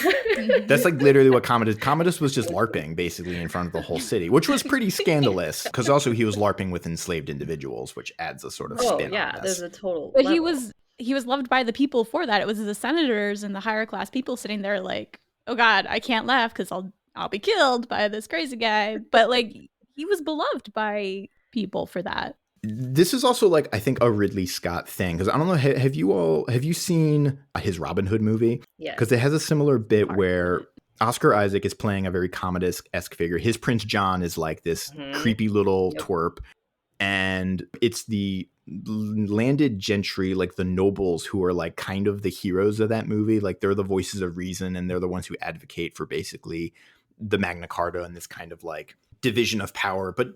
That's like literally what Commodus was, just LARPing basically in front of the whole city, which was pretty scandalous because also he was LARPing with enslaved individuals, which adds a sort of spin on this. There's a total But level. he was loved by the people for that. It was the senators and the higher class people sitting there like, oh God, I can't laugh because I'll be killed by this crazy guy. But like he was beloved by people for that. This is also like, I think, a Ridley Scott thing, because I don't know, have you seen his Robin Hood movie? Yeah. Because it has a similar bit where Oscar Isaac is playing a very Commodus-esque figure. His Prince John is like this creepy little twerp, and it's the landed gentry, like the nobles, who are like kind of the heroes of that movie. Like they're the voices of reason, and they're the ones who advocate for basically the Magna Carta and this kind of like division of power, but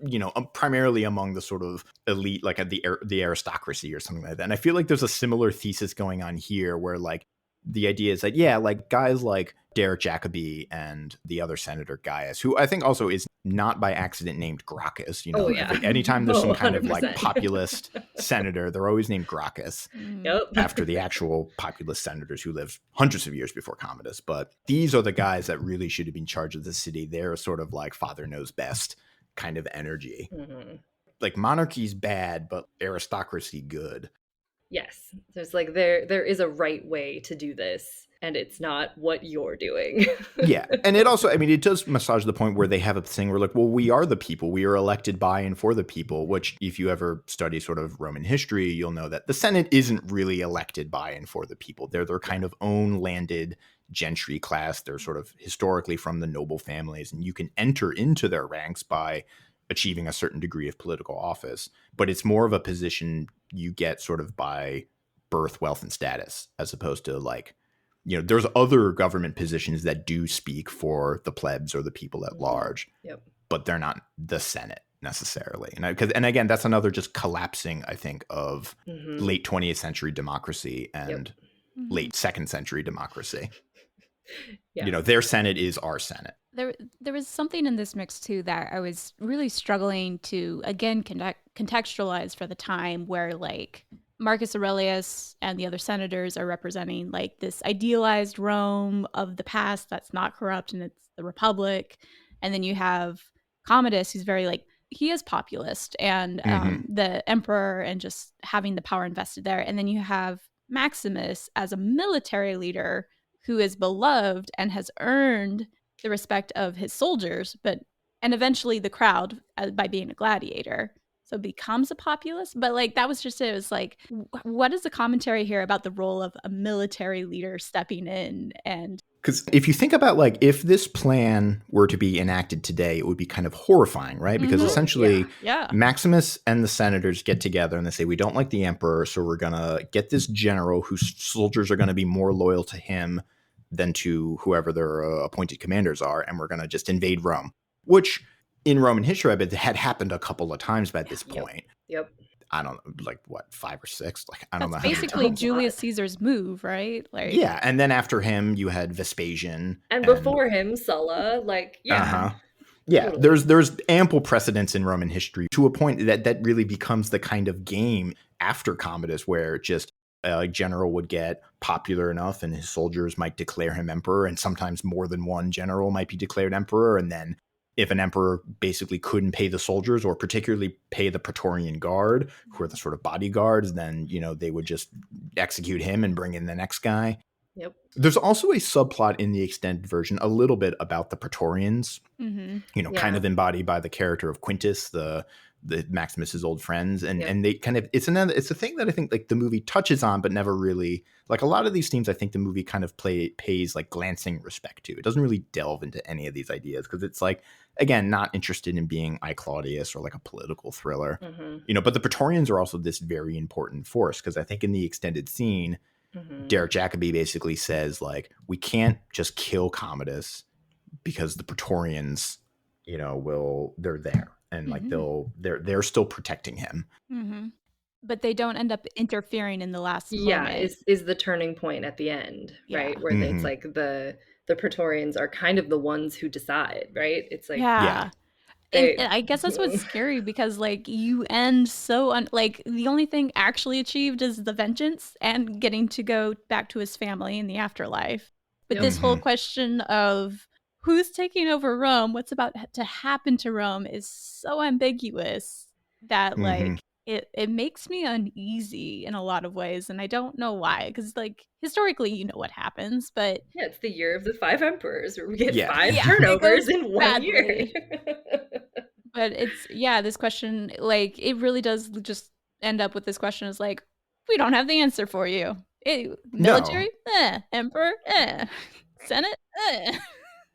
primarily among the sort of elite, like the aristocracy or something like that. And I feel like there's a similar thesis going on here where like the idea is that, yeah, like guys like Derek Jacobi and the other Senator Gaius, who I think also is not by accident named Gracchus. Anytime there's some kind of like populist senator, they're always named Gracchus after the actual populist senators who lived hundreds of years before Commodus. But these are the guys that really should have been in charge of the city. They're sort of like father knows best kind of energy. like monarchy's bad, but aristocracy good. Yes, there's like there is a right way to do this, and it's not what you're doing. Yeah. And it also, I mean, it does massage the point where they have a thing where like, well, we are the people. We are elected by and for the people, which if you ever study sort of Roman history, you'll know that the Senate isn't really elected by and for the people. They're their kind of own landed gentry class. They're sort of historically from the noble families, and you can enter into their ranks by achieving a certain degree of political office. But it's more of a position you get sort of by birth, wealth, and status, as opposed to like, you know, there's other government positions that do speak for the plebs or the people at large, but they're not the Senate necessarily. And again, that's another just collapsing, I think, of late 20th century democracy and late second century democracy. You know, their Senate is our Senate. There was something in this mix too that I was really struggling to again contextualize for the time, where like Marcus Aurelius and the other senators are representing like this idealized Rome of the past that's not corrupt and it's the Republic, and then you have Commodus, who's very like, he is populist and the emperor and just having the power invested there, and then you have Maximus as a military leader who is beloved and has earned the respect of his soldiers, and eventually the crowd by being a gladiator. So becomes a populist. But like, that was just it. It was like, what is the commentary here about the role of a military leader stepping in? And because if you think about like, if this plan were to be enacted today, it would be kind of horrifying, right? Because essentially Maximus and the senators get together and they say, we don't like the emperor, so we're going to get this general whose soldiers are going to be more loyal to him than to whoever their appointed commanders are, and we're going to just invade Rome, which in Roman history, I bet had happened a couple of times by this point. I don't know, like what, 5 or 6? Like, I don't know. That's basically Julius Caesar's move, right? Like, yeah, and then after him, you had Vespasian, and before him, Sulla. Like, yeah, totally. there's ample precedence in Roman history to a point that really becomes the kind of game after Commodus, where just a general would get popular enough and his soldiers might declare him emperor, and sometimes more than one general might be declared emperor. And then if an emperor basically couldn't pay the soldiers, or particularly pay the Praetorian Guard, who are the sort of bodyguards, then, you know, they would just execute him and bring in the next guy. There's also a subplot in the extended version a little bit about the Praetorians, you know, kind of embodied by the character of Quintus, the Maximus's old friends, and they kind of, it's a thing that I think like the movie touches on, but never really, like a lot of these themes, I think the movie kind of pays like glancing respect to. It doesn't really delve into any of these ideas because it's like, again, not interested in being I, Claudius or like a political thriller, you know. But the Praetorians are also this very important force, because I think in the extended scene, Derek Jacobi basically says like, we can't just kill Commodus because the Praetorians, you know, they're there. And like they're still protecting him, but they don't end up interfering in the last moment. Is the turning point at the end, right? Where it's like the Praetorians are kind of the ones who decide, right? It's like and I guess that's what's scary, because like you end so like the only thing actually achieved is the vengeance and getting to go back to his family in the afterlife. But this whole question of who's taking over Rome, what's about to happen to Rome, is so ambiguous that like it makes me uneasy in a lot of ways, and I don't know why, because like historically you know what happens, but it's the year of the 5 emperors, where we get 5 turnovers in 1 year. But it's this question, like it really does just end up with this question is like, we don't have the answer for you. Military, emperor, Senate,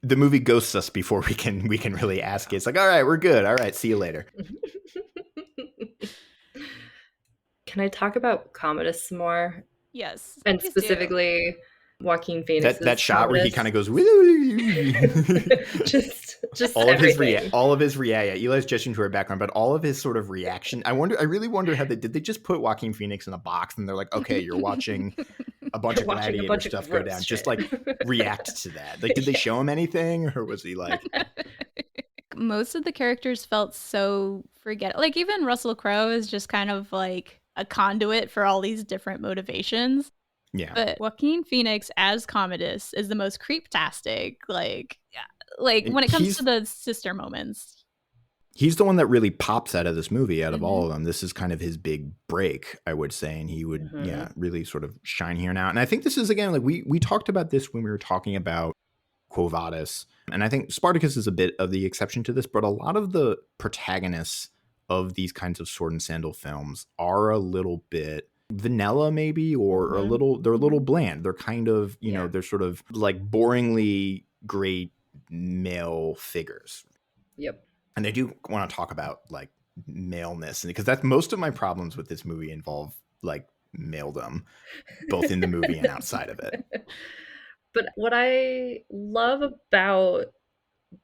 The movie ghosts us before we can really ask it. It's like, all right, we're good. All right, see you later. Can I talk about Commodus some more? Yes. And specifically Joaquin Phoenix. That shot where he kind of goes just all everything. All of his Eli's gesturing to her background, but all of his sort of reaction. I really wonder how did they just put Joaquin Phoenix in a box and they're like, okay, you're watching a bunch of Gladiator stuff go down. Just like react to that. Like, did they show him anything, or was he like? Most of the characters felt so like even Russell Crowe is just kind of like a conduit for all these different motivations. Yeah. But Joaquin Phoenix as Commodus is the most creeptastic. Like when it comes to the sister moments. He's the one that really pops out of this movie, out of all Mhm. of them. This is kind of his big break, I would say, and he would, Mhm. really sort of shine here now. And I think this is, again, like we talked about this when we were talking about Quo Vadis, and I think Spartacus is a bit of the exception to this, but a lot of the protagonists of these kinds of sword and sandal films are a little bit vanilla, maybe, or a Mhm. little, they're a little Mhm. bland. They're kind of, Yeah. they're sort of like boringly great male figures. Yep. And I do want to talk about like maleness, because that's most of my problems with this movie involve like maledom, both in the movie and outside of it. But what I love about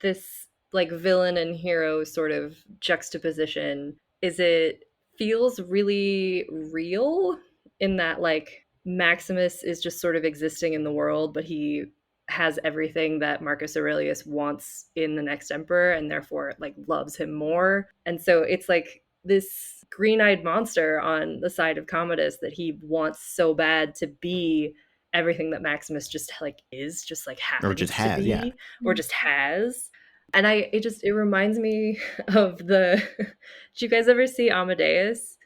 this like villain and hero sort of juxtaposition is it feels really real in that like Maximus is just sort of existing in the world, but he has everything that Marcus Aurelius wants in the next emperor and therefore like loves him more. And so it's like this green-eyed monster on the side of Commodus that he wants so bad to be everything that Maximus just like is, just like Or just happens to has, yeah. be, or just has. And it reminds me of the did you guys ever see Amadeus,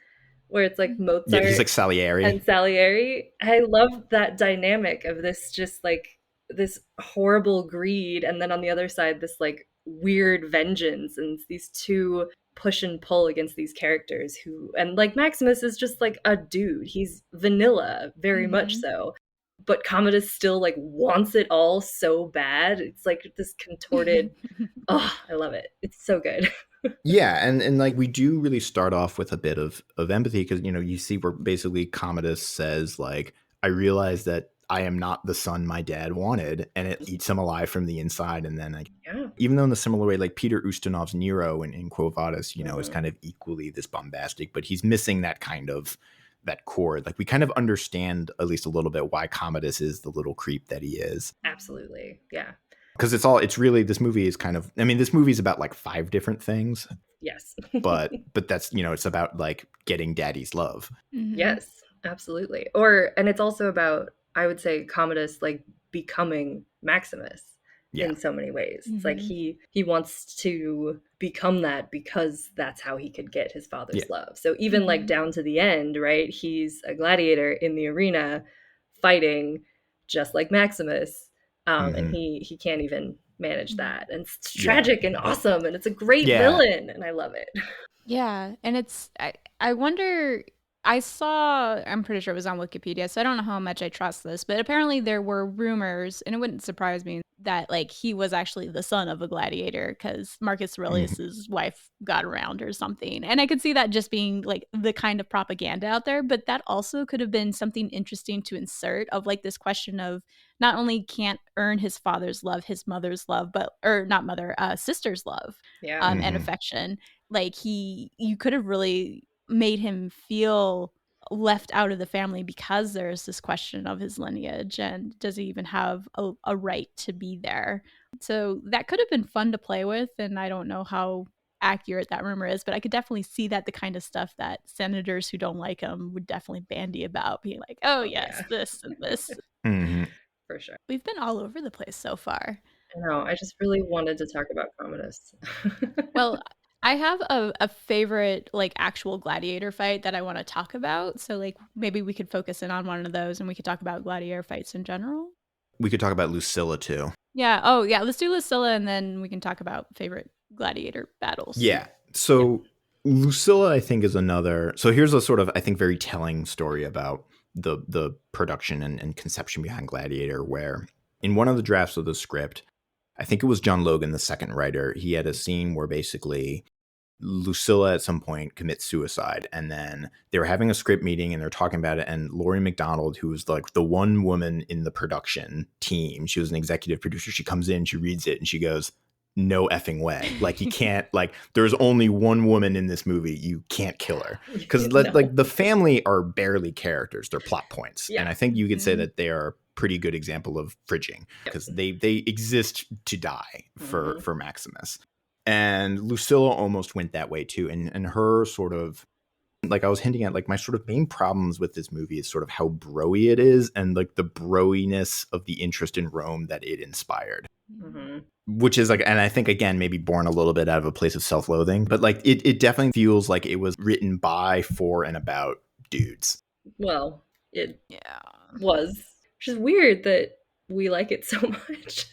where it's like Yeah, he's Mozart like Salieri. and Salieri? I love that dynamic of this just like this horrible greed, and then on the other side this like weird vengeance, and these two push and pull against these characters who, and like Maximus is just like a dude. He's vanilla, very much Mhm. so. But Commodus still like wants it all so bad. It's like this contorted. Oh, I love it. It's so good. Yeah, and like we do really start off with a bit of empathy, because you see where basically Commodus says like, I realize that I am not the son my dad wanted, and it eats him alive from the inside. And then like, Yeah. even though in the similar way, like Peter Ustinov's Nero in Quo Vadis, is Mhm. kind of equally this bombastic, but he's missing that kind of that chord. Like we kind of understand at least a little bit why Commodus is the little creep that he is. Absolutely. Yeah. Because it's really, this movie is kind of, I mean, this movie's about like 5 different things, Yes. but that's, it's about like getting daddy's love. Mhm. Yes, absolutely. Or and it's also about, I would say, Commodus like becoming Maximus Yeah. in so many ways. It's like Mhm. he wants to become that because that's how he could get his father's Yeah. love. So even like Mhm. down to the end, right? He's a gladiator in the arena fighting just like Maximus. And Mhm. he can't even manage Mhm. that. And it's Yeah. tragic and awesome and it's a great Yeah. villain and I love it. Yeah, and I wonder, I'm pretty sure it was on Wikipedia, so I don't know how much I trust this, but apparently there were rumors, and it wouldn't surprise me that like he was actually the son of a gladiator because Marcus Mhm. Aurelius's wife got around or something. And I could see that just being like the kind of propaganda out there, but that also could have been something interesting to insert of like this question of not only can't earn his father's love, his mother's love, but or not mother, sister's love Yeah. and Mhm. affection. Like you could have really made him feel left out of the family because there's this question of his lineage and does he even have a right to be there. So that could have been fun to play with, and I don't know how accurate that rumor is, but I could definitely see that the kind of stuff that senators who don't like him would definitely bandy about, being like, oh Oh yes, yeah, this and this. Mhm. for sure. We've been all over the place so far. I know, I just really wanted to talk about Commodus. Well, I have a favorite like actual gladiator fight that I want to talk about. So like maybe we could focus in on one of those and we could talk about gladiator fights in general. We could talk about Lucilla too. Yeah. Oh yeah. Let's do Lucilla and then we can talk about favorite gladiator battles. Yeah. Yep. So Lucilla, I think, is another. So here's a sort of, I think, very telling story about the production and conception behind Gladiator, where in one of the drafts of the script, I think it was John Logan, the second writer, he had a scene where basically Lucilla at some point commits suicide, and then they were having a script meeting and they're talking about it, and Laurie McDonald, who was like the one woman in the production team, she was an executive producer, she comes in, she reads it, and she goes, no effing way, like you can't, like there's only one woman in this movie, you can't kill her, because No. like the family are barely characters, they're plot points. Yeah. And I think you could say Mhm. that they are a pretty good example of fridging, because they exist to die for Maximus. And Lucilla almost went that way too. And her sort of Like I was hinting at, like my sort of main problems with this movie is sort of how broy it is and like the broiness of the interest in Rome that it inspired. Mm-hmm. Which is like, and I think again, maybe born a little bit out of a place of self-loathing, but like it definitely feels like it was written by, for, and about dudes. Well, it Yeah. was, which is weird that we like it so much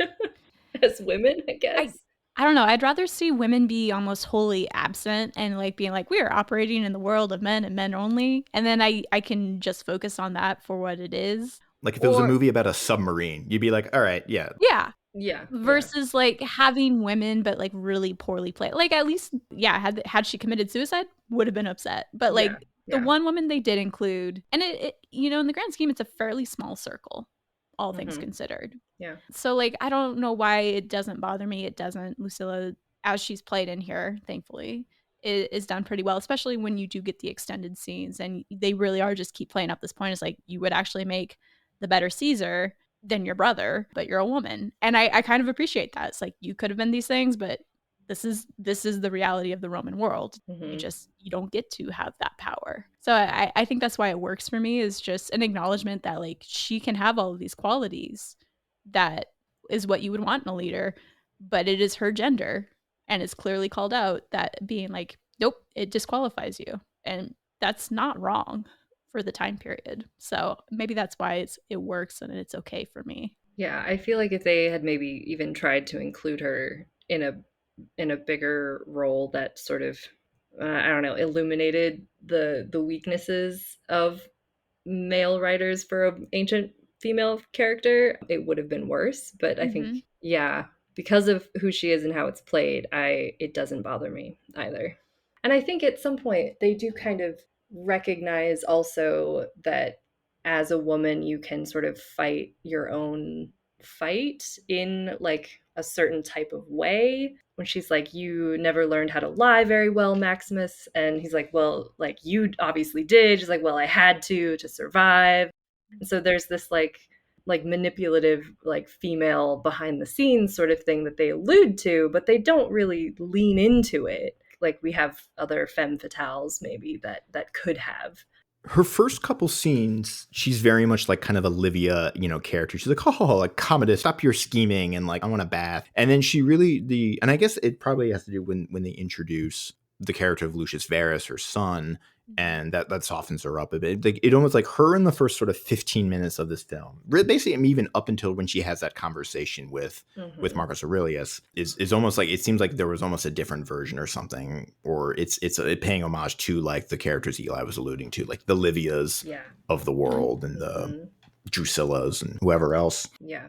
as women, I guess. I don't know. I'd rather see women be almost wholly absent and like being like, we are operating in the world of men and men only. And then I can just focus on that for what it is. Like if it was a movie about a submarine, you'd be like, all right, yeah. Yeah. Yeah. Versus like having women, but like really poorly played. Like at least, yeah, had she committed suicide, would have been upset. But like the one woman they did include, and it you know, in the grand scheme, it's a fairly small circle, all things considered. Yeah. So like I don't know why it doesn't bother me. It doesn't. Lucilla, as she's played in here, thankfully, is done pretty well, especially when you do get the extended scenes and they really are just keep playing up this point. It's like you would actually make the better Caesar than your brother, but you're a woman. And I kind of appreciate that. It's like you could have been these things, but this is the reality of the Roman world. You don't get to have that power. So I think that's why it works for me, is just an acknowledgement that like she can have all of these qualities that is what you would want in a leader, but it is her gender and it's clearly called out, that being like, nope, it disqualifies you. And that's not wrong for the time period. So maybe that's why it works and it's okay for me. Yeah, I feel like if they had maybe even tried to include her in a bigger role that sort of I don't know, illuminated the weaknesses of male writers for an ancient female character, it would have been worse. But I think, yeah, because of who she is and how it's played, it doesn't bother me either. And I think at some point they do kind of recognize also that as a woman you can sort of fight your own fight in like a certain type of way. When she's like, you never learned how to lie very well, Maximus, and he's like, well, like you obviously did. She's like, well, I had to survive. And so there's this like manipulative like female behind the scenes sort of thing that they allude to, but they don't really lean into it like we have other femme fatales maybe that could have. Her first couple scenes, she's very much like kind of Olivia, character. She's like, oh, like Commodus, stop your scheming, and like I want a bath. And then she really and I guess it probably has to do when they introduce the character of Lucius Verus, her son, and that softens her up a bit. Like it almost like her in the first sort of 15 minutes of this film, basically even up until when she has that conversation with Marcus Aurelius, is almost like it seems like there was almost a different version or something, or it's paying homage to like the characters Eli was alluding to, like the Livias of the world and the Drusillas and whoever else. Yeah.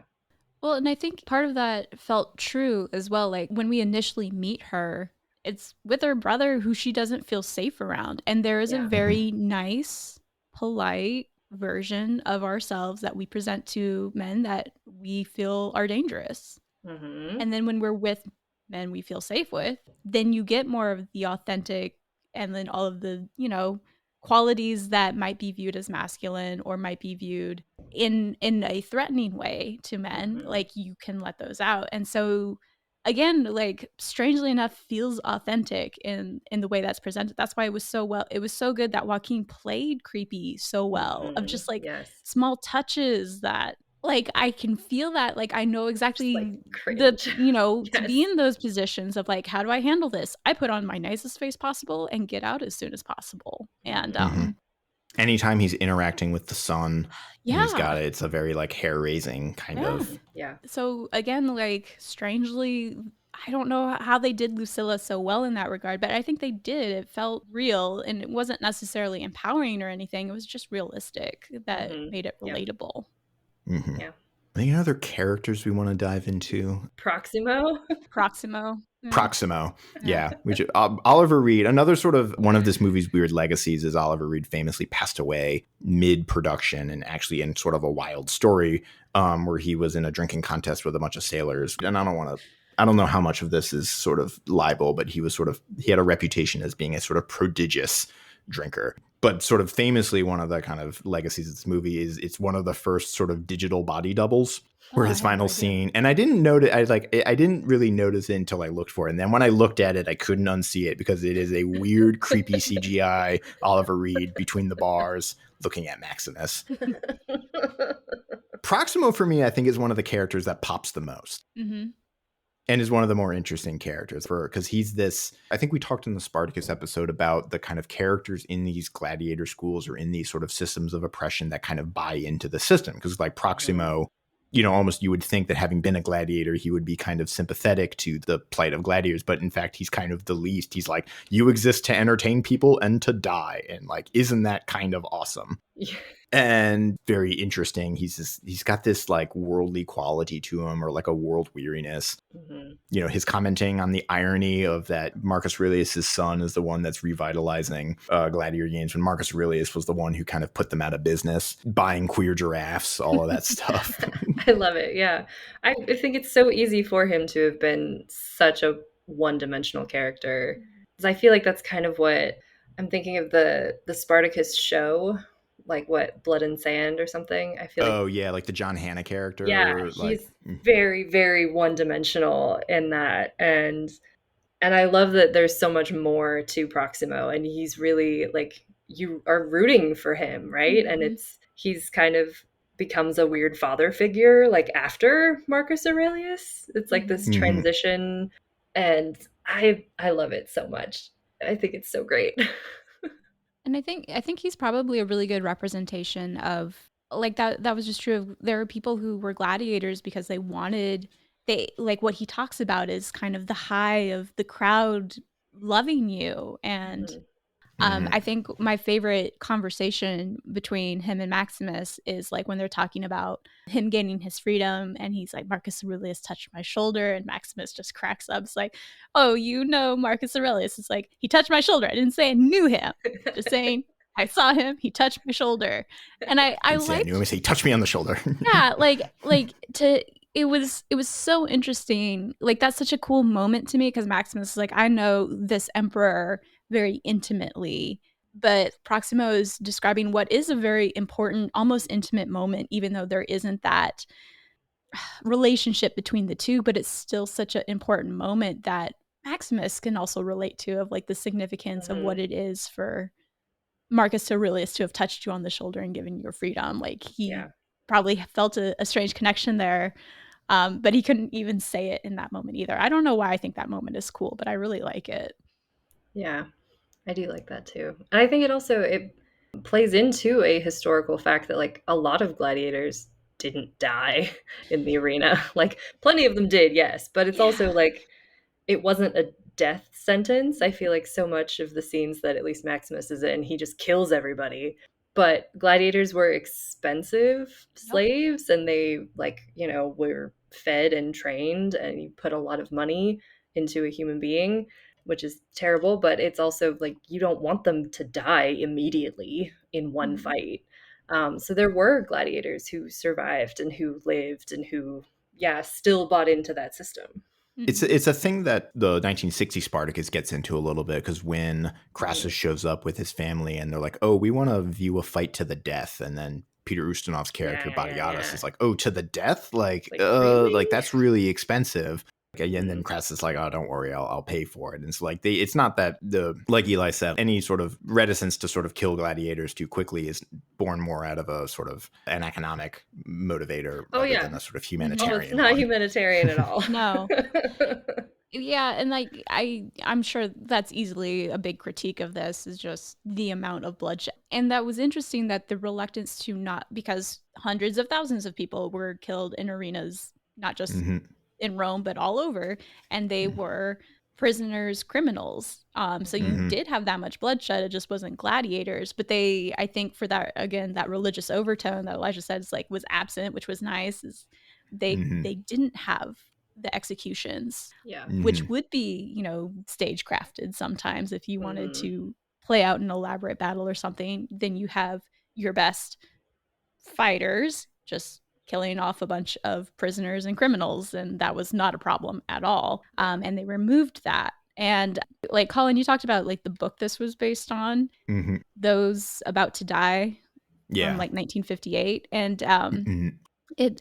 Well, and I think part of that felt true as well. Like when we initially meet her, it's with her brother who she doesn't feel safe around. And there is a very nice, polite version of ourselves that we present to men that we feel are dangerous. And then when we're with men we feel safe with, then you get more of the authentic and then all of the, qualities that might be viewed as masculine or might be viewed in a threatening way to men. Like you can let those out. And so again, like strangely enough, feels authentic in the way that's presented. That's why it was so good that Joaquin played creepy so well, of just like small touches that like I can feel that, like I know exactly to be in those positions of like, how do I handle this? I put on my nicest face possible and get out as soon as possible. And anytime he's interacting with the son, he's got it. It's a very like hair-raising kind of. Yeah. So again, like strangely, I don't know how they did Lucilla so well in that regard, but I think they did. It felt real, and it wasn't necessarily empowering or anything. It was just realistic that made it relatable. Yeah. Any other characters we want to dive into? Proximo. Yeah. We should, Oliver Reed, another sort of one of this movie's weird legacies is Oliver Reed famously passed away mid-production, and actually in sort of a wild story where he was in a drinking contest with a bunch of sailors. And I don't know how much of this is sort of libel, but he had a reputation as being a sort of prodigious drinker. But sort of famously, one of the kind of legacies of this movie is it's one of the first sort of digital body doubles. Where his final scene, and I didn't notice, I didn't really notice it until I looked for it. And then when I looked at it, I couldn't unsee it because it is a weird, creepy CGI Oliver Reed between the bars looking at Maximus. Proximo, for me, I think is one of the characters that pops the most. Mm-hmm. And is one of the more interesting characters because he's this, I think we talked in the Spartacus episode about the kind of characters in these gladiator schools or in these sort of systems of oppression that kind of buy into the system. Because like Proximo, almost you would think that having been a gladiator, he would be kind of sympathetic to the plight of gladiators. But in fact, he's kind of the least. He's like, you exist to entertain people and to die. And like, isn't that kind of awesome? Yeah. And very interesting. He's got this like worldly quality to him, or like a world weariness. Mm-hmm. His commenting on the irony of that Marcus Aurelius' son is the one that's revitalizing gladiator games, when Marcus Aurelius was the one who kind of put them out of business, buying queer giraffes, all of that stuff. I love it. Yeah. I think it's so easy for him to have been such a one-dimensional character. Because I feel like that's kind of what I'm thinking of the Spartacus show. Like what, Blood and Sand or something? I feel like the John Hannah character. Yeah, he's very, very one-dimensional in that. And I love that there's so much more to Proximo, and he's really like, you are rooting for him, right? Mm-hmm. And he's kind of becomes a weird father figure like after Marcus Aurelius. It's like this transition, and I love it so much. I think it's so great. And I think he's probably a really good representation of like that was just true of, there are people who were gladiators because they like what he talks about is kind of the high of the crowd loving you. And I think my favorite conversation between him and Maximus is like when they're talking about him gaining his freedom, and he's like, Marcus Aurelius touched my shoulder, and Maximus just cracks up. It's like, oh, Marcus Aurelius. It's like, he touched my shoulder. I didn't say I knew him. Just saying I saw him. He touched my shoulder. And I like, knew him. He touched me on the shoulder. Yeah, it was so interesting. Like, that's such a cool moment to me, because Maximus is like, I know this emperor very intimately, but Proximo is describing what is a very important, almost intimate moment, even though there isn't that relationship between the two, but it's still such an important moment that Maximus can also relate to, of like the significance of what it is for Marcus Aurelius to have touched you on the shoulder and given you your freedom. Like, he probably felt a strange connection there, but he couldn't even say it in that moment either. I don't know why I think that moment is cool, but I really like it. Yeah, I do like that too. And I think it plays into a historical fact that like a lot of gladiators didn't die in the arena. Like, plenty of them did, yes, but it's also like, it wasn't a death sentence. I feel like so much of the scenes that at least Maximus is in, he just kills everybody. But gladiators were expensive slaves, and they were fed and trained, and you put a lot of money into a human being, which is terrible. But it's also like, you don't want them to die immediately in one fight. So there were gladiators who survived and who lived and who, still bought into that system. It's a thing that the 1960 Spartacus gets into a little bit, because when Crassus shows up with his family and they're like, oh, we want to view a fight to the death, and then Peter Ustinov's character Batiatus is like, oh, to the death? Like really? Like, that's really expensive. And then Crassus is like, oh, don't worry, I'll pay for it. And so like, it's not that like Eli said, any sort of reticence to sort of kill gladiators too quickly is born more out of a sort of an economic motivator than a sort of humanitarian. Oh, it's not humanitarian at all. No. Yeah, and like I'm sure that's easily a big critique of this, is just the amount of bloodshed. And that was interesting, that the reluctance to not, because hundreds of thousands of people were killed in arenas, not just in Rome, but all over, and they were prisoners, criminals. So you did have that much bloodshed. It just wasn't gladiators. But I think for that, again, that religious overtone that Elijah said is like, was absent, which was nice, is they didn't have the executions, which would be, stage crafted sometimes. If you wanted to play out an elaborate battle or something, then you have your best fighters just killing off a bunch of prisoners and criminals, and that was not a problem at all. And they removed that. And like Colin, you talked about like the book this was based on, Those About to Die from like 1958. And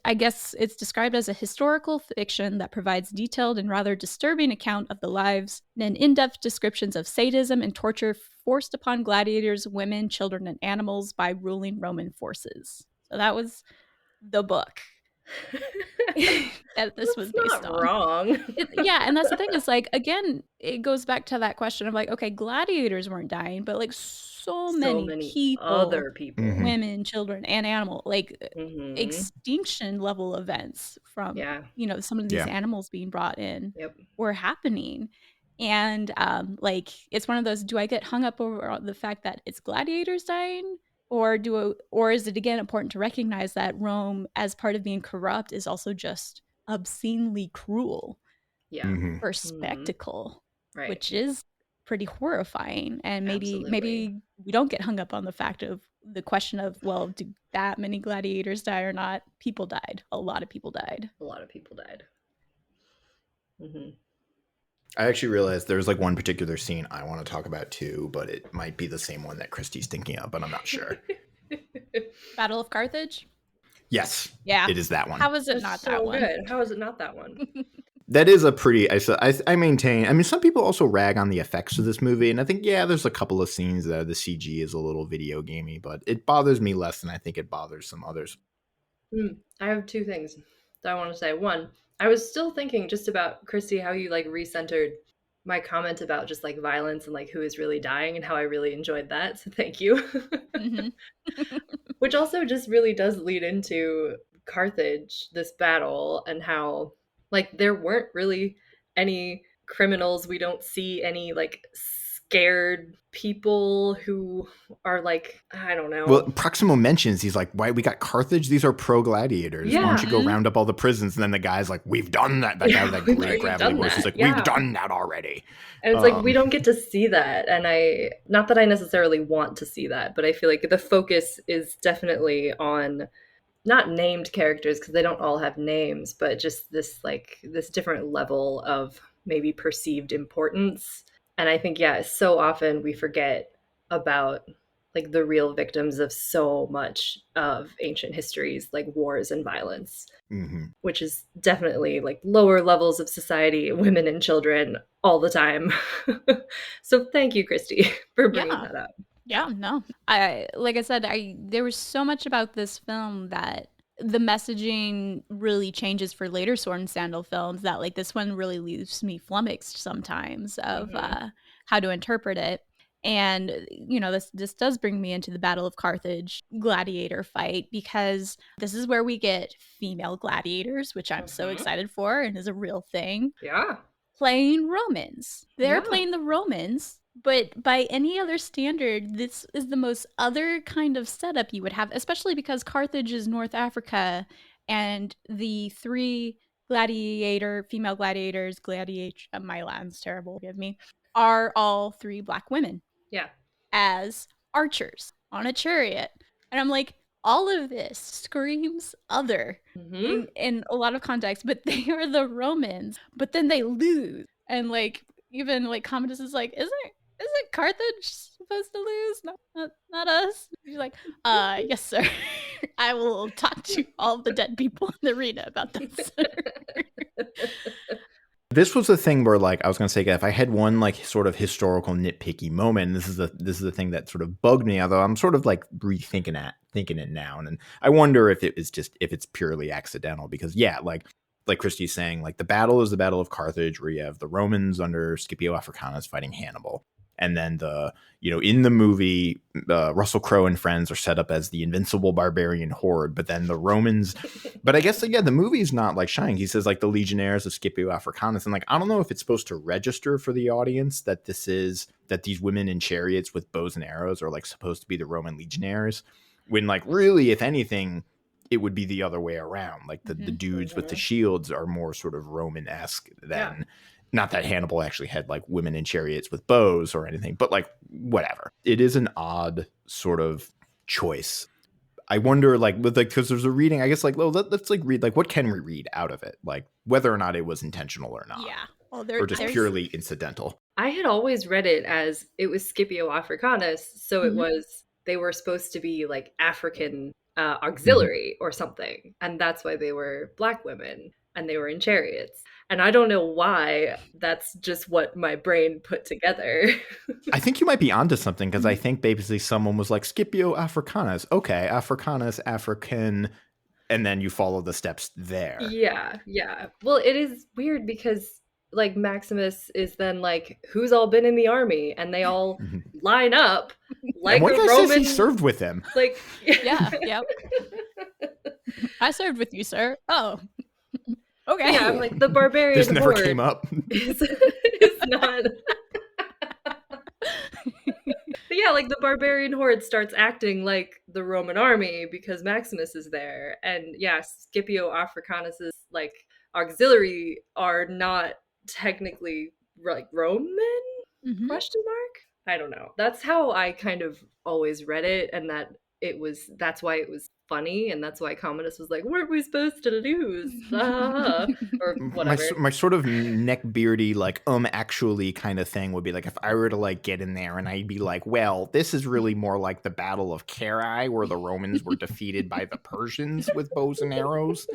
I guess it's described as a historical fiction that provides detailed and rather disturbing account of the lives and in-depth descriptions of sadism and torture forced upon gladiators, women, children, and animals by ruling Roman forces. So that was the book that this was based on. Wrong. Yeah, and that's the thing is like, again, it goes back to that question of like, okay, gladiators weren't dying, but like so many people, other people, women, children, and animal, like extinction level events from some of these animals being brought in were happening. And like it's one of those, do I get hung up over the fact that it's gladiators dying? Or is it again important to recognize that Rome, as part of being corrupt, is also just obscenely cruel for spectacle, which is pretty horrifying. And maybe we don't get hung up on the fact of the question of, well, did that many gladiators die or not? People died. A lot of people died. I actually realized there's like one particular scene I want to talk about too, but it might be the same one that Christy's thinking of, but I'm not sure. Battle of Carthage? Yes. Yeah. It is that one. How is it not that one? Good. How is it not that one? That is a pretty, I maintain, I mean, some people also rag on the effects of this movie, and I think, there's a couple of scenes that the CG is a little video gamey, but it bothers me less than I think it bothers some others. I have two things that I want to say. One, I was still thinking just about, Christy, how you like recentered my comment about just like violence and like who is really dying and how I really enjoyed that. So thank you. Which also just really does lead into Carthage, this battle, and how like there weren't really any criminals. We don't see any like scared people who are like, I don't know. Well, Proximo mentions, he's like, why, we got Carthage? These are pro-gladiators. Why don't you go round up all the prisons? And then the guy's like, we've done that. That guy with that great gravity voice is like, we've done that already. And it's like, we don't get to see that. And not that I necessarily want to see that, but I feel like the focus is definitely on not named characters, because they don't all have names, but just this different level of maybe perceived importance. And I think, so often we forget about like the real victims of so much of ancient histories, like wars and violence, which is definitely like lower levels of society, women and children all the time. So thank you, Christy, for bringing that up. Yeah, no. Like I said, there was so much about this film that the messaging really changes for later Sword and Sandal films, that like this one really leaves me flummoxed sometimes of how to interpret it. And this does bring me into the Battle of Carthage gladiator fight, because this is where we get female gladiators, which I'm so excited for and is a real thing. Playing Romans. They're playing the Romans. But by any other standard, this is the most other kind of setup you would have, especially because Carthage is North Africa, and the three female gladiators, my Latin's terrible, forgive me, are all three Black women. As archers on a chariot. And I'm like, all of this screams other in a lot of context, but they are the Romans, but then they lose. And like, even like Commodus is like, isn't Carthage supposed to lose? Not us. He's like, yes, sir. I will talk to all the dead people in the arena about this. This was the thing where, like, I was gonna say, if I had one like sort of historical nitpicky moment, this is the thing that sort of bugged me. Although I'm sort of like thinking it now, and I wonder if it's purely accidental, because like Christy's saying, like the battle is the Battle of Carthage, where you have the Romans under Scipio Africanus fighting Hannibal. And then in the movie, Russell Crowe and friends are set up as the invincible barbarian horde. But then the Romans, but I guess, the movie's not like shining. He says like the legionnaires of Scipio Africanus. And like, I don't know if it's supposed to register for the audience that these women in chariots with bows and arrows are like supposed to be the Roman legionnaires, when like really, if anything, it would be the other way around. Like the dudes with the shields are more sort of Roman-esque than... Not that Hannibal actually had like women in chariots with bows or anything, but like whatever. It is an odd sort of choice. I wonder, like, because there's a reading, I guess, like, well, let's like read, like, what can we read out of it? Like, whether or not it was intentional or not. Yeah. Well, or just there's purely incidental? I had always read it as it was Scipio Africanus, so it Mhm. was they were supposed to be like African Mhm. auxiliary or something, and that's why they were black women and they were in chariots. And I don't know why. That's just what my brain put together. I think you might be onto something, because I Mhm. think basically someone was like Scipio Africanus. Okay, Africanus, African, and then you follow the steps there. Yeah, yeah. Well, it is weird because like Maximus is then like, who's all been in the army? And they all Mhm. line up And like one a guy says he Roman, served with him. like Yeah, yep. I served with you, sir. Oh, But yeah, I'm okay. like the This barbarian never came horde up. is not. But yeah, like the barbarian horde starts acting like the Roman army because Maximus is there, and yeah, Scipio Africanus's like auxiliary are not technically like Roman? Mhm. Question mark? I don't know. That's how I kind of always read it, and that's why it was funny, and that's why Commodus was like, "Weren't we supposed to lose?" Ah, or my whatever. my sort of neck beardy like actually kind of thing would be like if I were to like get in there and I'd be like, well, this is really more like the Battle of Carrhae, where the Romans were defeated by the Persians with bows and arrows.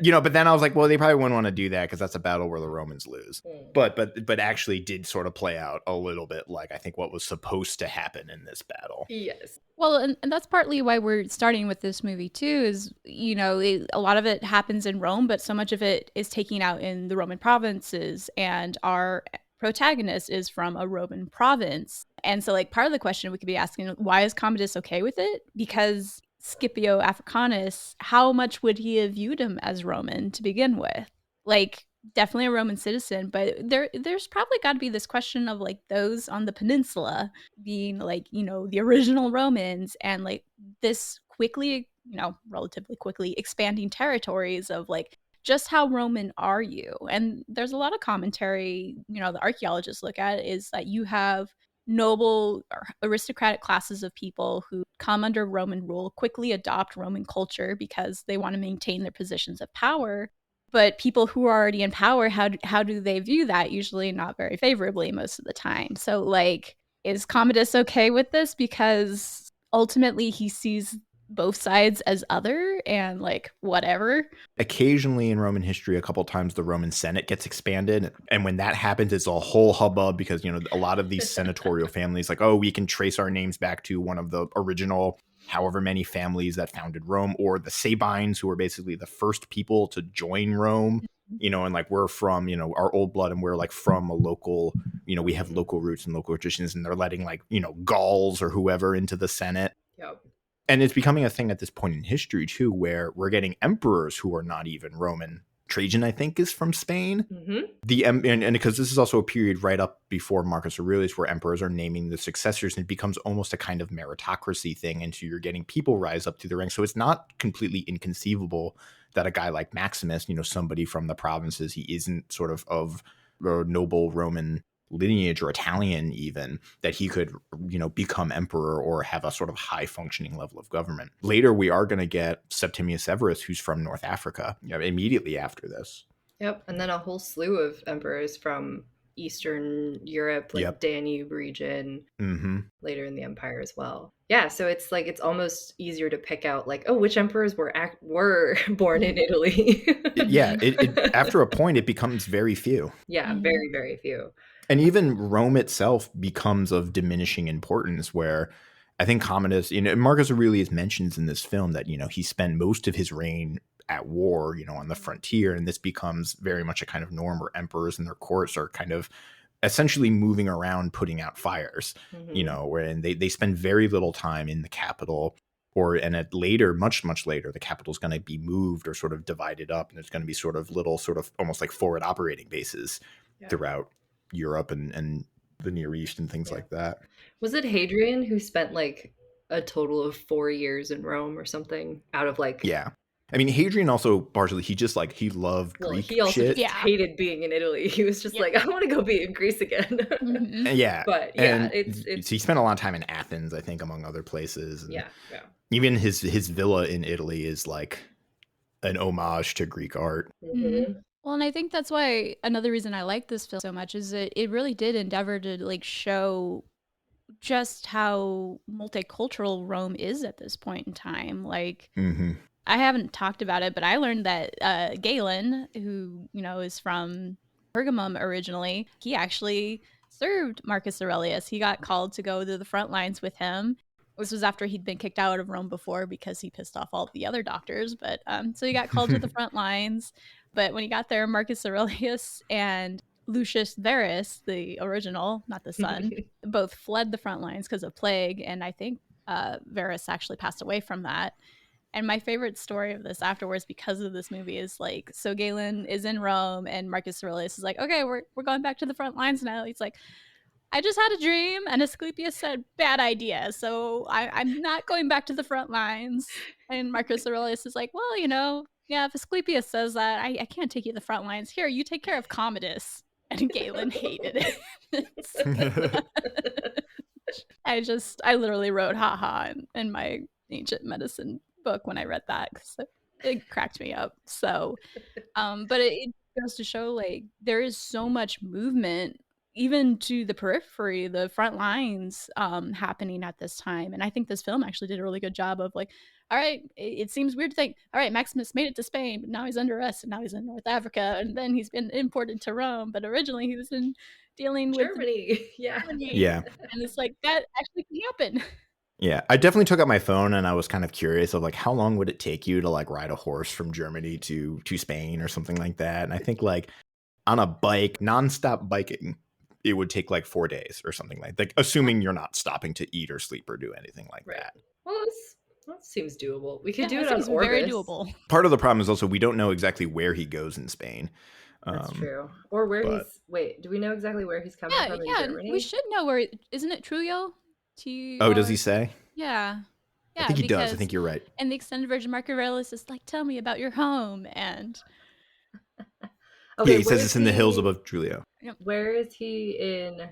But then I was like, well, they probably wouldn't want to do that because that's a battle where the Romans lose. But actually did sort of play out a little bit like I think what was supposed to happen in this battle. Yes. Well, and that's partly why we're starting with this movie too. Is a lot of it happens in Rome, but so much of it is taking out in the Roman provinces, and our protagonist is from a Roman province. And so, like, part of the question we could be asking, why is Commodus okay with it? Because Scipio Africanus, how much would he have viewed him as Roman to begin with? Like, definitely a Roman citizen, but there's probably got to be this question of like those on the peninsula being like, the original Romans, and like this quickly, relatively quickly expanding territories of like, just how Roman are you? And there's a lot of commentary, the archaeologists look at is that you have noble or aristocratic classes of people who come under Roman rule, quickly adopt Roman culture because they want to maintain their positions of power. But people who are already in power, how do they view that? Usually not very favorably most of the time. So, like, is Commodus okay with this? Because ultimately he sees both sides as other and like whatever. Occasionally in Roman history, a couple times the Roman Senate gets expanded. And when that happens, it's a whole hubbub because, a lot of these senatorial families, like, oh, we can trace our names back to one of the original however many families that founded Rome, or the Sabines, who were basically the first people to join Rome, and like we're from, our old blood, and we're like from a local, we have local roots and local traditions, and they're letting like, Gauls or whoever into the Senate. Yep. And it's becoming a thing at this point in history, too, where we're getting emperors who are not even Roman. Trajan, I think, is from Spain. Mm-hmm. And because this is also a period right up before Marcus Aurelius where emperors are naming the successors, and it becomes almost a kind of meritocracy thing. And so you're getting people rise up through the ranks. So it's not completely inconceivable that a guy like Maximus, somebody from the provinces, he isn't sort of a noble Roman lineage or Italian even, that he could, become emperor or have a sort of high functioning level of government. Later, we are going to get Septimius Severus, who's from North Africa, immediately after this. Yep. And then a whole slew of emperors from Eastern Europe, like Danube region, later in the empire as well. Yeah, so it's like it's almost easier to pick out like, oh, which emperors were born in Italy. After a point, it becomes very few. Yeah, very, very few. And even Rome itself becomes of diminishing importance, where I think Commodus, Marcus Aurelius mentions in this film that, he spent most of his reign at war, on the frontier. And this becomes very much a kind of norm where emperors and their courts are kind of essentially moving around, putting out fires, wherein they spend very little time in the capital. And at later, much, much later, the capital is going to be moved or sort of divided up. And there's going to be sort of little, sort of almost like forward operating bases throughout Europe and the Near East and things like that. Was it Hadrian who spent like a total of 4 years in Rome or something out of like... Yeah. I mean, Hadrian also partially, he loved Greek he also shit. just hated being in Italy. He was just like, I want to go be in Greece again. Yeah. But yeah, it's he spent a lot of time in Athens, I think, among other places. And yeah. Even his villa in Italy is like an homage to Greek art. Well, and I think that's why another reason I like this film so much is that it really did endeavor to like show just how multicultural Rome is at this point in time. Like, Mm-hmm. I haven't talked about it, but I learned that Galen, who is from Pergamum originally, he actually served Marcus Aurelius. He got called to go to the front lines with him. This was after he'd been kicked out of Rome before because he pissed off all the other doctors. But so he got called to the front lines. But when he got there, Marcus Aurelius and Lucius Verus, the original, not the son, both fled the front lines because of plague. And I think Verus actually passed away from that. And my favorite story of this afterwards, because of this movie, is like, so Galen is in Rome, and Marcus Aurelius is like, okay, we're going back to the front lines now. He's like, I just had a dream, and Asclepius said, bad idea, so I'm not going back to the front lines. And Marcus Aurelius is like, well, yeah, if Asclepius says that, I can't take you to the front lines. Here, you take care of Commodus. And Galen hated it. I literally wrote haha in my ancient medicine book when I read that because it cracked me up. So, but it goes to show like there is so much movement, even to the periphery, the front lines happening at this time. And I think this film actually did a really good job of like, all right, it seems weird to think, all right, Maximus made it to Spain, but now he's under arrest, and now he's in North Africa, and then he's been imported to Rome. But originally he was in dealing with Germany. Yeah. Germany. Yeah. And it's like that actually can happen. Yeah, I definitely took out my phone and I was kind of curious of like how long would it take you to like ride a horse from Germany to Spain or something like that. And I think like on a bike, nonstop biking, it would take like 4 days or something like assuming you're not stopping to eat or sleep or do anything like that. Well, that seems doable. We could do it that on seems Orbis. very doable. Part of the problem is also we don't know exactly where he goes in Spain. That's true. Or where he's. Wait, do we know exactly where he's coming from in Germany? We should know where. Isn't it Trujillo? Oh, does he say? Yeah. I think he does. I think you're right. And the extended version, Marcus Aurelius is like, tell me about your home. And okay, he says it's in the hills above Trujillo. Where is he in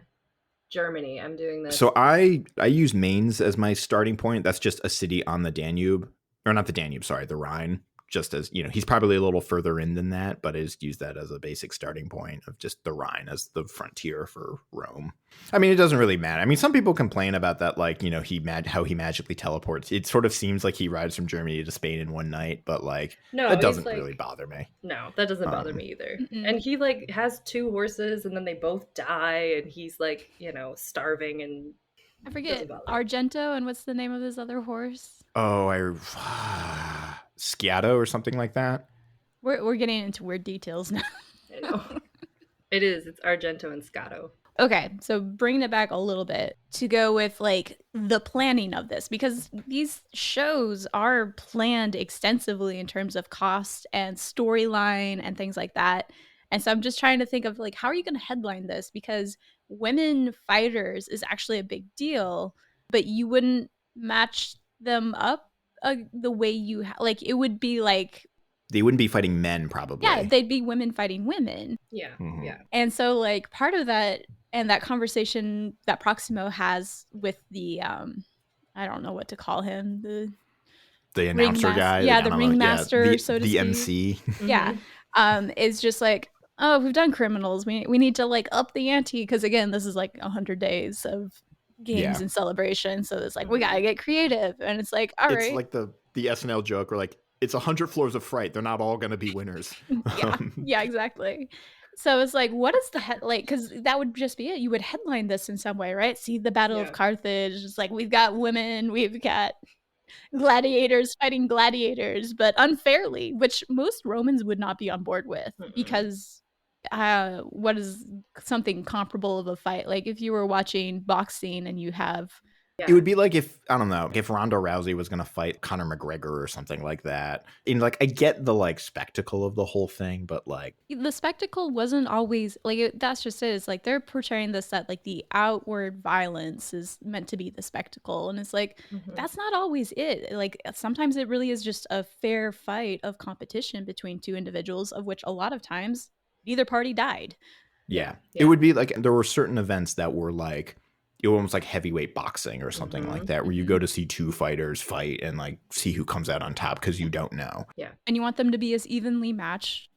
Germany? I'm doing this. So I use Mainz as my starting point. That's just a city on the Danube. Or not the Danube, sorry, the Rhine. Just as, he's probably a little further in than that, but I just use that as a basic starting point of just the Rhine as the frontier for Rome. I mean, it doesn't really matter. I mean, some people complain about that, like, how he magically teleports. It sort of seems like he rides from Germany to Spain in one night, but like, no, that doesn't really bother me. No, that doesn't bother me either. And he like has 2 horses and then they both die and he's like, starving and I forget Argento and what's the name of his other horse? Oh, Sciato or something like that. We're getting into weird details now. I know. It's Argento and Scotto. Okay, so bringing it back a little bit to go with like the planning of this, because these shows are planned extensively in terms of cost and storyline and things like that. And so I'm just trying to think of like, how are you going to headline this? Because women fighters is actually a big deal, but you wouldn't match them up the way you like it would be like they wouldn't be fighting men probably. Yeah, they'd be women fighting women. Yeah. Mm-hmm. Yeah. And so like part of that and that conversation that Proximo has with the I don't know what to call him, the announcer guy. Yeah, the ringmaster, so to speak. The MC. Yeah. Is just like, oh, we've done criminals. We need to like up the ante because again, this is like 100 days of games and celebration, so it's like we gotta get creative, and it's like all right. It's like the SNL joke where like it's 100 floors of fright. They're not all gonna be winners. Yeah, exactly. So it's like, what is the like? Because that would just be it. You would headline this in some way, right? See the Battle of Carthage. It's like we've got women, we've got gladiators fighting gladiators, but unfairly, which most Romans would not be on board with because. What is something comparable of a fight? Like if you were watching boxing and you have it would be like if Ronda Rousey was gonna fight Conor McGregor or something like that. And like I get the like spectacle of the whole thing, but like the spectacle wasn't always like that's just it. It's like they're portraying this that like the outward violence is meant to be the spectacle, and it's like that's not always it. Like sometimes it really is just a fair fight of competition between 2 individuals, of which a lot of times neither party died. Yeah. It would be like there were certain events that were like it was almost like heavyweight boxing or something like that, where you go to see 2 fighters fight and like see who comes out on top because you don't know. Yeah. And you want them to be as evenly matched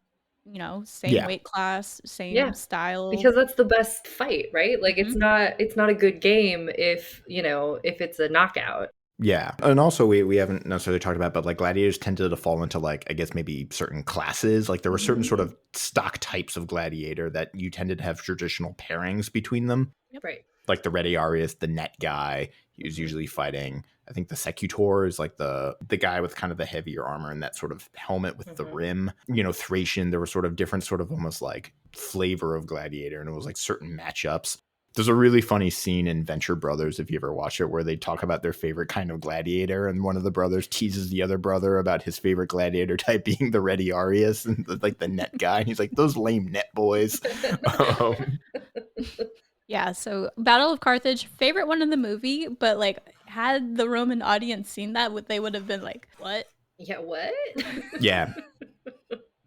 you know, same weight class, Yeah. same style. Because that's the best fight, right? Like Mhm. it's not a good game if, you know, if it's a knockout. Yeah. And also we haven't necessarily talked about, but like gladiators tended to fall into like, I guess maybe certain classes. Like there were certain sort of stock types of gladiator that you tended to have traditional pairings between them. Yep. Right. Like the Ready Arius, the net guy, he was usually fighting. I think the Secutor is like the guy with kind of the heavier armor and that sort of helmet with the rim. You know, Thracian, there were sort of different sort of almost like flavor of gladiator, and it was like certain matchups. There's a really funny scene in Venture Brothers, if you ever watch it, where they talk about their favorite kind of gladiator, and one of the brothers teases the other brother about his favorite gladiator type being the Ready Arius and like the net guy. And he's like, those lame net boys. Yeah, so Battle of Carthage, favorite one in the movie, but like had the Roman audience seen that, they would have been like, what? Yeah, what? Yeah.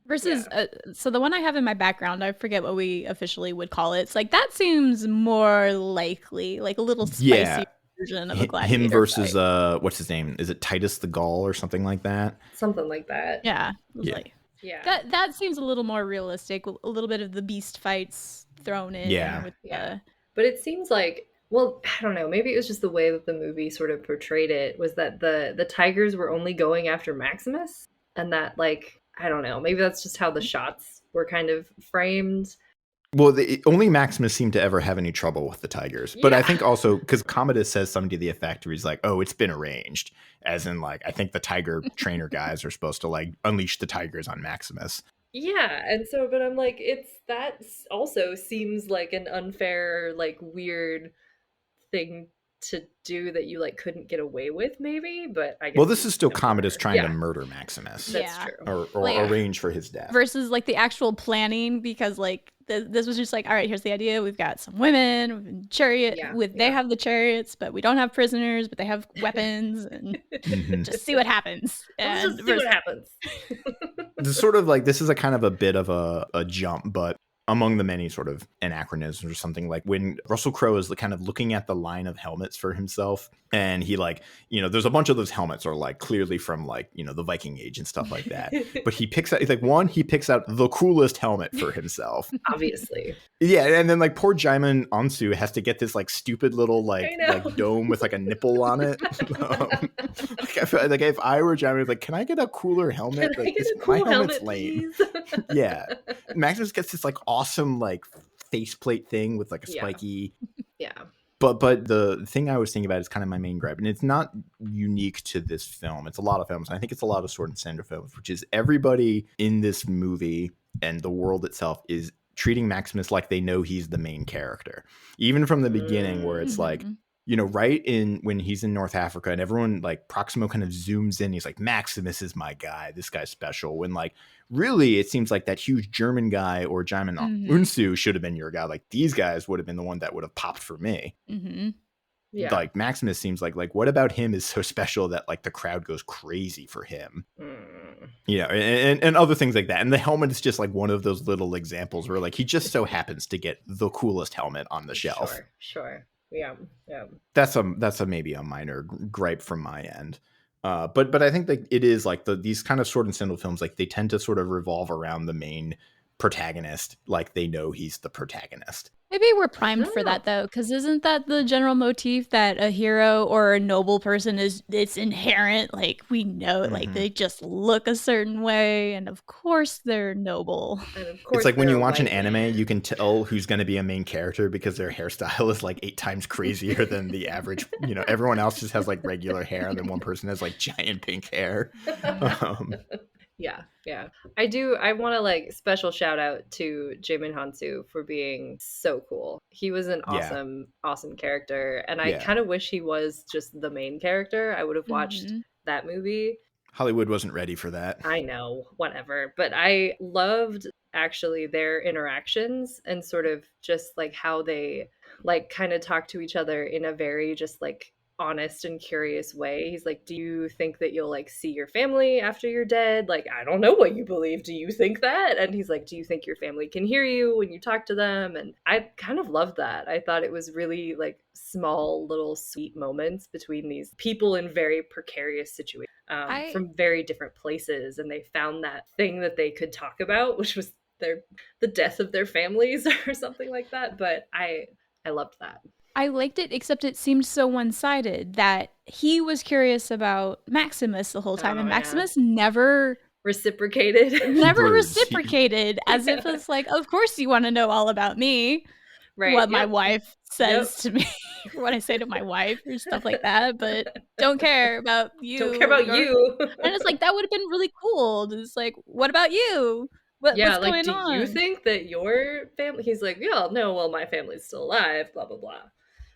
Versus, so the one I have in my background, I forget what we officially would call it. It's like, that seems more likely, like a little spicy version of a gladiator him versus, fight. what's his name? Is it Titus the Gaul or something like that? Something like that. Yeah. Yeah. That seems a little more realistic, a little bit of the beast fights thrown in. Yeah. But it seems like, well, I don't know, maybe it was just the way that the movie sort of portrayed it, was that the tigers were only going after Maximus, and that, like, I don't know, maybe that's just how the shots were kind of framed. Well, only Maximus seemed to ever have any trouble with the tigers. But I think also, because Commodus says something to the effect where he's like, oh, it's been arranged. As in, like, I think the tiger trainer guys are supposed to, like, unleash the tigers on Maximus. Yeah, and so, but I'm like, that also seems like an unfair, like, weird thing to do that you, like, couldn't get away with, maybe, but I guess. Well, this is still Commodus trying to murder Maximus. That's true. Or like, arrange for his death. Versus, like, the actual planning, because, like, this was just like, all right, here's the idea. We've got some women, we've chariot, they have the chariots, but we don't have prisoners, but they have weapons, and just see what happens. And just see what happens. This sort of like, this is a kind of a bit of a jump, but among the many sort of anachronisms or something, like when Russell Crowe is kind of looking at the line of helmets for himself, and he, like, you know, there's a bunch of those helmets are like clearly from, like, you know, the Viking Age and stuff like that. But he picks out, he picks out the coolest helmet for himself. Obviously. Yeah, and then like poor Jaimon Onsu has to get this like stupid little like dome with like a nipple on it. Like, I feel like if I were Jaimon, like, can I get a cooler helmet? Like, my helmet's lame. Yeah, Maximus gets this like awesome like faceplate thing with like a spiky. Yeah. But the thing I was thinking about is kind of my main gripe, and it's not unique to this film. It's a lot of films. And I think it's a lot of Sword and Sandal films, which is everybody in this movie and the world itself is treating Maximus like they know he's the main character, even from the beginning, where it's like, you know, right in when he's in North Africa and everyone, like, Proximo kind of zooms in. He's like, Maximus is my guy. This guy's special. When, like, really it seems like that huge German guy or Jaimon Unsu should have been your guy. Like, these guys would have been the one that would have popped for me. Yeah. Like, Maximus seems like what about him is so special that, like, the crowd goes crazy for him. You know, and other things like that. And the helmet is just like one of those little examples where, like, he just so happens to get the coolest helmet on the shelf. Sure. Yeah. That's a maybe a minor gripe from my end. But I think that it is like these kind of Sword and Sandal films, like, they tend to sort of revolve around the main protagonist, like they know he's the protagonist. Maybe we're primed for that, though, because isn't that the general motif that a hero or a noble person it's inherent? Like, we know, like, they just look a certain way, and of course they're noble. And of course it's like when you watch an anime, you can tell who's going to be a main character because their hairstyle is like 8 times crazier than the average. You know, everyone else just has like regular hair, and then one person has like giant pink hair. Yeah. I want to, like, special shout out to Jaimon Hansu for being so cool. He was an awesome character, and I kind of wish he was just the main character. I would have watched that movie. Hollywood wasn't ready for that. I know, whatever. But I loved actually their interactions and sort of just like how they like kind of talk to each other in a very just like honest and curious way. He's like, do you think that you'll like see your family after you're dead? Like, I don't know what you believe. Do you think that? And he's like, do you think your family can hear you when you talk to them? And I kind of loved that. I thought it was really like small little sweet moments between these people in very precarious situations from very different places, and they found that thing that they could talk about, which was the death of their families or something like that. But I loved that. I liked it, except it seemed so one-sided that he was curious about Maximus the whole time, and Maximus never reciprocated. reciprocated, as if it's like, of course you want to know all about me. Right. What my wife says to me, what I say to my wife, or stuff like that, but don't care about you. Don't care about you. And it's like, that would have been really cool. It's like, what about you? What's going on? Do you think that your family? He's like, yeah, no, well, my family's still alive, blah, blah, blah.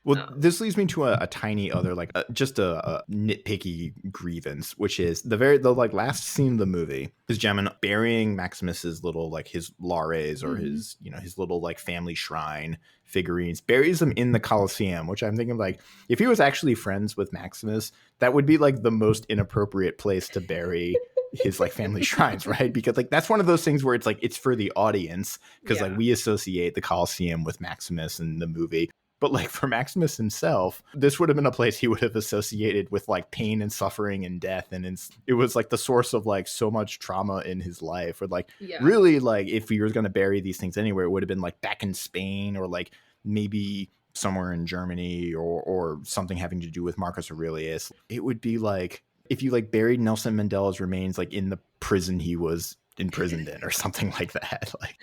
Well, this leads me to a tiny other, like, just a nitpicky grievance, which is the last scene of the movie is Gemma burying Maximus's little, like, his lares or his, his little, like, family shrine figurines, buries them in the Colosseum, which I'm thinking, like, if he was actually friends with Maximus, that would be, like, the most inappropriate place to bury his, like, family shrines, right? Because, like, that's one of those things where it's like, it's for the audience, because like, we associate the Colosseum with Maximus in the movie. But like, for Maximus himself, this would have been a place he would have associated with, like, pain and suffering and death. And it was like the source of, like, so much trauma in his life. Or like, really, like, if he was going to bury these things anywhere, it would have been like back in Spain, or like maybe somewhere in Germany, or something having to do with Marcus Aurelius. It would be like if you, like, buried Nelson Mandela's remains, like, in the prison he was imprisoned in, or something like that. Like,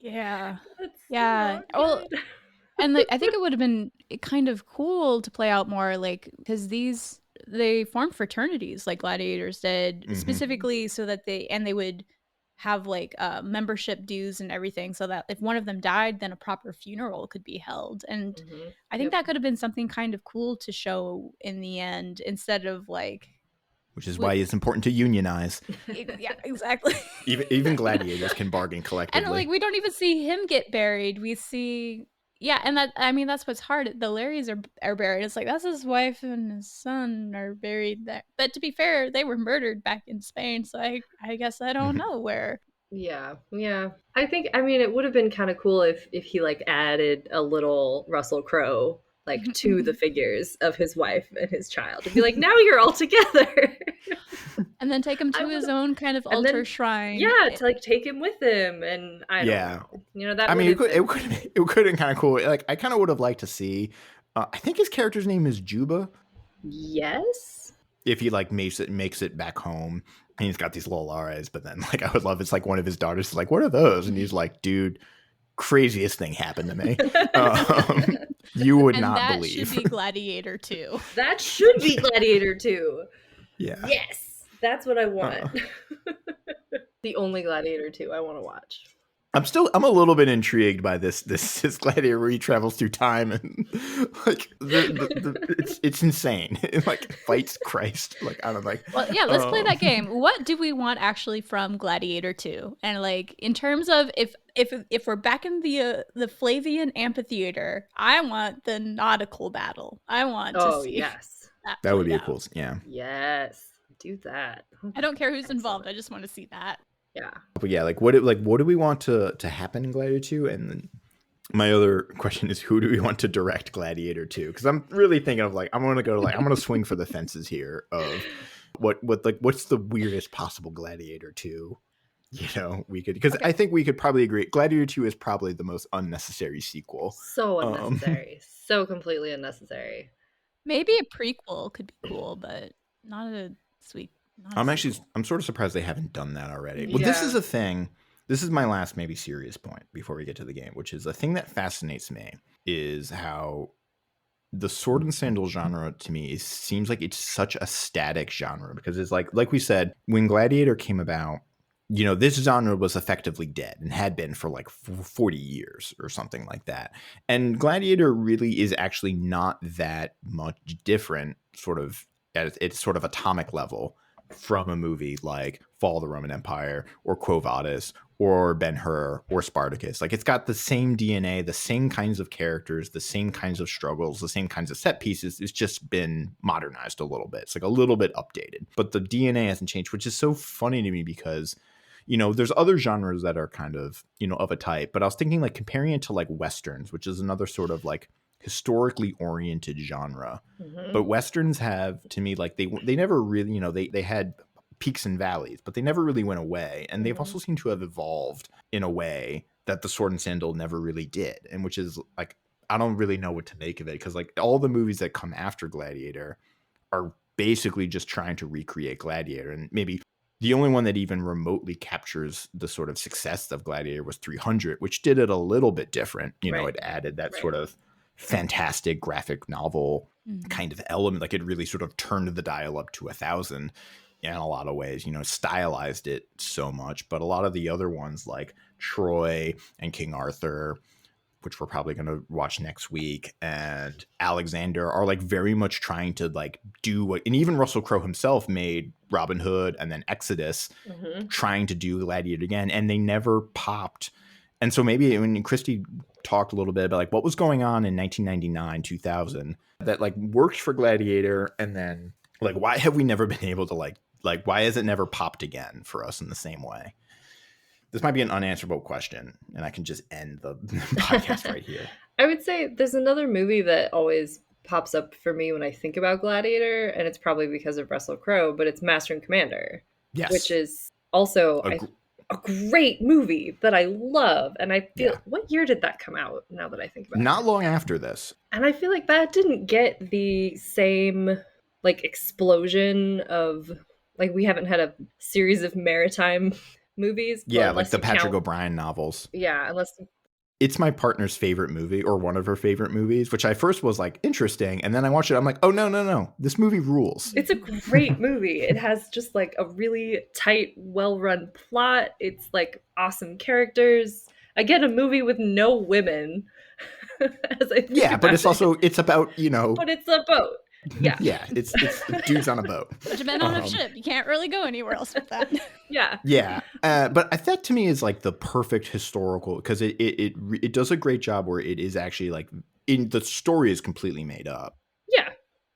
That's well, and like, I think it would have been kind of cool to play out more, like, because they formed fraternities like gladiators did, specifically so that they would have, like, membership dues and everything, so that if one of them died, then a proper funeral could be held. And I think that could have been something kind of cool to show in the end, instead of, like, which is why it's important to unionize. Yeah, exactly. even gladiators can bargain collectively. And like, we don't even see him get buried. We see, and that, I mean, that's what's hard. The Larrys are buried. It's like, that's his wife and his son are buried there. But to be fair, they were murdered back in Spain, so I guess I don't know where. Yeah. I think, I mean, it would have been kind of cool if he, like, added a little Russell Crowe, like, to the figures of his wife and his child, and be like, now you're all together. And then take him to his own kind of altar shrine. Yeah, to, like, take him with him. And I don't know. That, I mean, it could have been kind of cool. Like, I kind of would have liked to see, I think his character's name is Juba. Yes. If he, like, makes it back home, and he's got these little lares, but then, like, I would love, it's like one of his daughters is like, what are those? And he's like, dude, craziest thing happened to me. You would not believe. That should be Gladiator 2. That should be Gladiator 2. Yeah. Yes, that's what I want. The only Gladiator 2 I want to watch. I'm a little bit intrigued by this Gladiator where he travels through time, and like it's insane. It, like, fights Christ. Like, I don't like. Well, yeah, let's play that game. What do we want actually from Gladiator 2? And like, in terms of if we're back in the Flavian amphitheater, I want the nautical battle. I want to see. Yes, that would be a cool. Yeah. Yes, do that. I don't care who's involved. I just want to see that. Yeah. But yeah, what do we want to happen in Gladiator 2? And then my other question is, who do we want to direct Gladiator 2? Because I'm really thinking of, like, I'm gonna swing for the fences here of what's the weirdest possible Gladiator 2, we could, because I think we could probably agree Gladiator 2 is probably the most unnecessary sequel. So unnecessary. So completely unnecessary. Maybe a prequel could be cool, but not a sweet. I'm sort of surprised they haven't done that already. Well, this is a thing. This is my last maybe serious point before we get to the game, which is a thing that fascinates me is how the sword and sandal genre to me seems like it's such a static genre, because it's like we said, when Gladiator came about, this genre was effectively dead and had been for like 40 years or something like that. And Gladiator really is actually not that much different, sort of at its sort of atomic level, from a movie like Fall of the Roman Empire or Quo Vadis or Ben-Hur or Spartacus. Like, it's got the same DNA, the same kinds of characters, the same kinds of struggles, the same kinds of set pieces. It's just been modernized a little bit. It's like a little bit updated, but the DNA hasn't changed, which is so funny to me because, there's other genres that are kind of, of a type, but I was thinking, like, comparing it to like Westerns, which is another sort of like historically oriented genre. But Westerns have, to me, like, they never really, they had peaks and valleys, but they never really went away. And they've also seemed to have evolved in a way that the Sword and Sandal never really did. And which is like, I don't really know what to make of it, because like all the movies that come after Gladiator are basically just trying to recreate Gladiator. And maybe the only one that even remotely captures the sort of success of Gladiator was 300, which did it a little bit different. You know, it added that sort of fantastic graphic novel kind of element. Like it really sort of turned the dial up to 1,000 in a lot of ways, you know, stylized it so much. But a lot of the other ones like Troy and King Arthur, which we're probably going to watch next week, and Alexander, are like very much trying to like do what, and even Russell Crowe himself made Robin Hood and then Exodus, trying to do Gladiator again, and they never popped. And so maybe when Christy talked a little bit about like what was going on in 1999, 2000 that like worked for Gladiator, and then like why have we never been able to like why has it never popped again for us in the same way? This might be an unanswerable question, and I can just end the podcast right here. I would say there's another movie that always pops up for me when I think about Gladiator, and it's probably because of Russell Crowe, but it's Master and Commander. Yes. Which is also a great movie that I love. And I feel, what year did that come out, now that I think about it? Not long after this. And I feel like that didn't get the same like explosion of, like, we haven't had a series of maritime movies. Yeah, like the Patrick O'Brien novels. Yeah, it's my partner's favorite movie, or one of her favorite movies, which I first was like interesting, and then I watched it, I'm like, oh no, this movie rules. It's a great movie. It has just like a really tight, well-run plot. It's like awesome characters. Again, a movie with no women. But it's about, you know, but it's a boat. Yeah. Yeah, it's dudes on a boat. But you've been on a ship. You can't really go anywhere else with that. Yeah. Yeah. But that to me is like the perfect historical, because it does a great job where it is actually like, the story is completely made up. Yeah,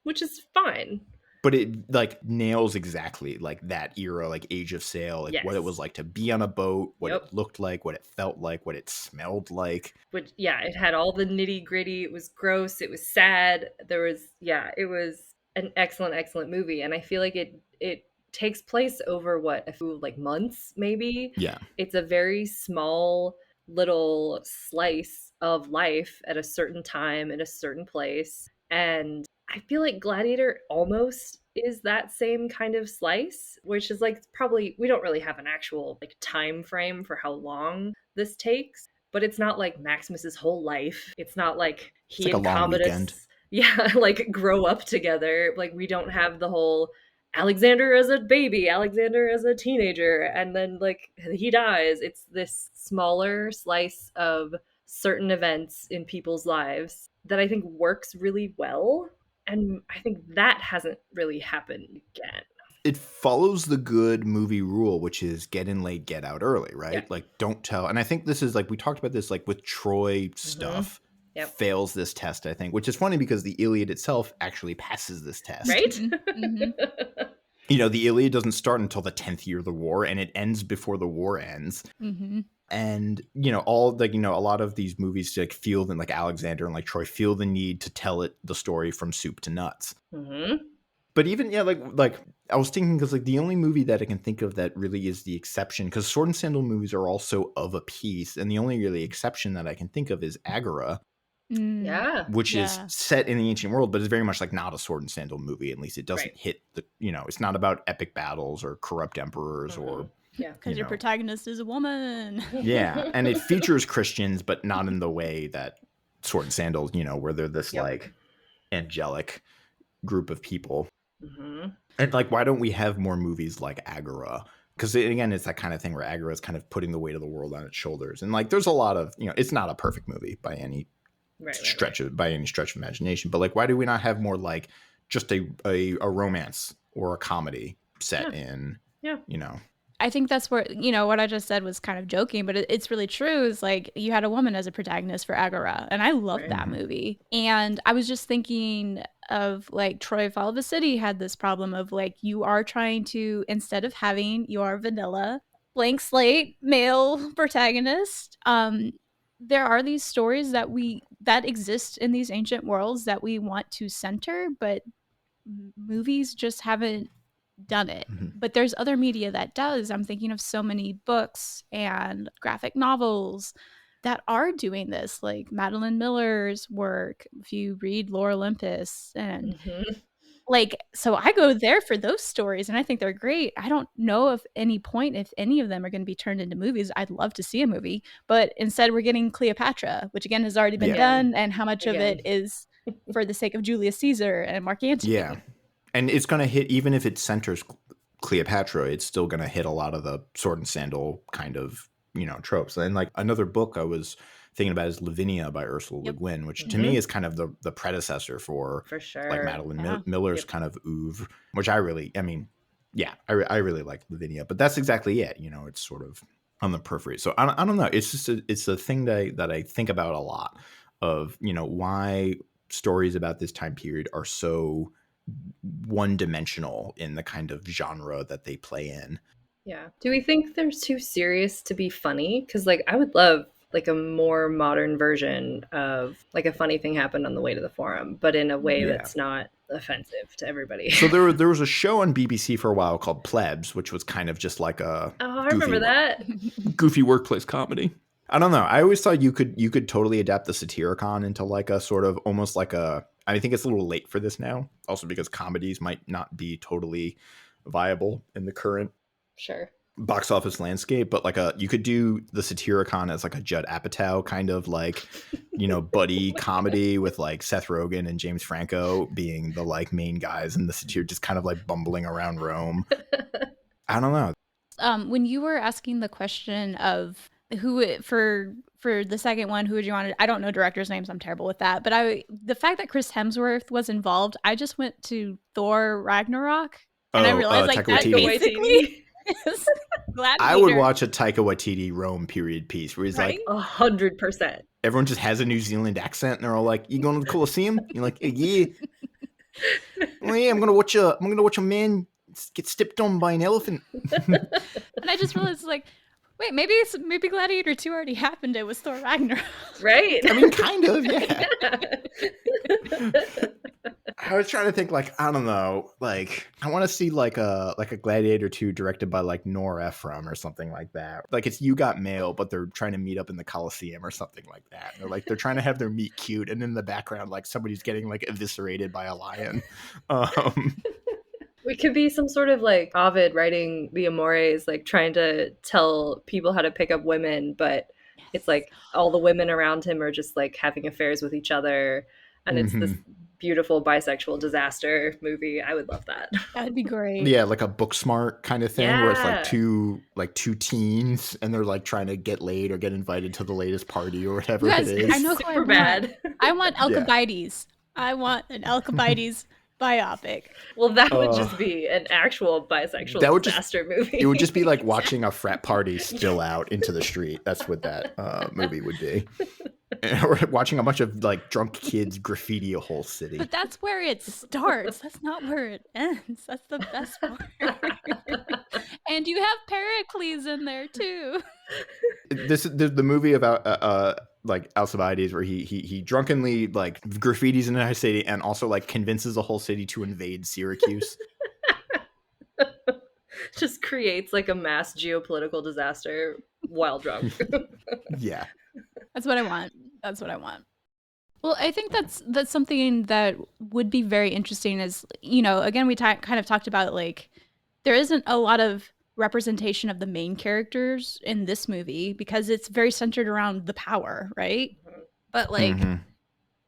which is fine. But it like nails exactly like that era, like Age of Sail, like what it was like to be on a boat, what it looked like, what it felt like, what it smelled like. But yeah, it had all the nitty gritty. It was gross. It was sad. It was an excellent movie. And I feel like it takes place over a few like months, maybe. Yeah. It's a very small little slice of life at a certain time in a certain place. And I feel like Gladiator almost is that same kind of slice, which is like, probably, we don't really have an actual like time frame for how long this takes, but it's not like Maximus's whole life. It's not like he and Commodus like grow up together. Like, we don't have the whole Alexander as a baby, Alexander as a teenager, and then like he dies. It's this smaller slice of certain events in people's lives that I think works really well. And I think that hasn't really happened again. It follows the good movie rule, which is get in late, get out early, right? Yeah. Like, don't tell. And I think this is like, we talked about this like with Troy stuff. Fails this test, I think, which is funny because the Iliad itself actually passes this test. Right? Mm-hmm. You know, the Iliad doesn't start until the 10th year of the war, and it ends before the war ends. Mm-hmm. And, you know, all like, you know, a lot of these movies like feel, and like Alexander and like Troy feel the need to tell the story from soup to nuts. Mm-hmm. But even, like I was thinking, because like the only movie that I can think of that really is the exception, because Sword and Sandal movies are also of a piece. And the only really exception that I can think of is Agora. Which is set in the ancient world, but is very much like not a Sword and Sandal movie. At least it doesn't hit the, you know, it's not about epic battles or corrupt emperors or. Yeah, because your protagonist is a woman. Yeah, and it features Christians, but not in the way that Sword and Sandal, you know, where they're this like angelic group of people. Mm-hmm. And like, why don't we have more movies like Agora? Because again, it's that kind of thing where Agora is kind of putting the weight of the world on its shoulders. And like, there's a lot of, you know, it's not a perfect movie by any stretch of imagination, but like, why do we not have more like just a romance or a comedy set in, you know? I think that's where, you know, what I just said was kind of joking, but it's really true. Is like, you had a woman as a protagonist for Agora, and I loved that movie. And I was just thinking of like Troy Fall of a City had this problem of like, you are trying to, instead of having your vanilla blank slate male protagonist, there are these stories that exist in these ancient worlds that we want to center, but movies just haven't done it. Mhm. But there's other media that does. I'm thinking of so many books and graphic novels that are doing this, like Madeline Miller's work. If you read Lore Olympus and Mhm. like, so I go there for those stories and I think they're great. I don't know if any point if any of them are going to be turned into movies. I'd love to see a movie, but instead we're getting Cleopatra, which again has already been Yeah. done, and how much of Again. it is for the sake of Julius Caesar and Mark Antony. Yeah. And it's going to hit, even if it centers Cleopatra, it's still going to hit a lot of the sword and sandal kind of, tropes. And like another book I was thinking about is Lavinia by Ursula Le Guin, which to me is kind of the predecessor for sure. like Madeline Yeah. Miller's kind of oeuvre, which I really really like Lavinia, but that's exactly it. It's sort of on the periphery. So I don't know. It's just it's a thing that I think about a lot of, why stories about this time period are so one-dimensional in the kind of genre that they play in. Yeah. Do we think they're too serious to be funny? Because like I would love like a more modern version of like a funny thing happened on the way to the forum, but in a way that's not offensive to everybody. So there was a show on BBC for a while called Plebs, which was kind of just like a I remember that. goofy workplace comedy. I don't know. I always thought you could totally adapt the Satyricon into like a sort of almost like a. I think it's a little late for this now, also because comedies might not be totally viable in the current box office landscape. But like you could do the Satyricon as like a Judd Apatow kind of like, buddy comedy with like Seth Rogen and James Franco being the like main guys, and the Satyr just kind of like bumbling around Rome. I don't know. When you were asking the question of who for the second one, who would you want to, I don't know directors' names, I'm terrible with that, but the fact that Chris Hemsworth was involved, I just went to Thor Ragnarok and I realized like that basically is Gladiator. I would watch a Taika Waititi Rome period piece where he's like 100%. Everyone just has a New Zealand accent and they're all like, "You going to the Colosseum?" You're like, "Yeah." "Oh yeah, I'm gonna watch a man get stepped on by an elephant." And I just realized like, wait, maybe Gladiator 2 already happened. It was Thor Ragnarok. Right? I mean, kind of, yeah. I was trying to think, like, I don't know, like, I want to see like a Gladiator 2 directed by like Nora Ephron or something like that. Like it's You Got Mail, but they're trying to meet up in the Coliseum or something like that. They're trying to have their meet cute, and in the background, like somebody's getting like eviscerated by a lion. We could be some sort of like Ovid writing the Amores, like trying to tell people how to pick up women, but it's like all the women around him are just like having affairs with each other, and it's this beautiful bisexual disaster movie. I would love that. That would be great. Yeah, like a Booksmart kind of thing where it's like two teens and they're like trying to get laid or get invited to the latest party or whatever it is. I know who Super bad. I want Alcibiades. I want an Alcibiades biopic. Well, that would just be an actual bisexual disaster movie. It would just be like watching a frat party spill out into the street. That's what that movie would be. Or watching a bunch of like drunk kids graffiti a whole city. But that's where it starts. That's not where it ends. That's the best part. And you have Pericles in there too. This is the movie about like Alcibiades, where he drunkenly like graffitis in a city and also like convinces a whole city to invade Syracuse. Just creates like a mass geopolitical disaster while drunk. Yeah. That's what I want. Well, I think that's something that would be very interesting is, again, we kind of talked about like there isn't a lot of representation of the main characters in this movie because it's very centered around the power, right? But like,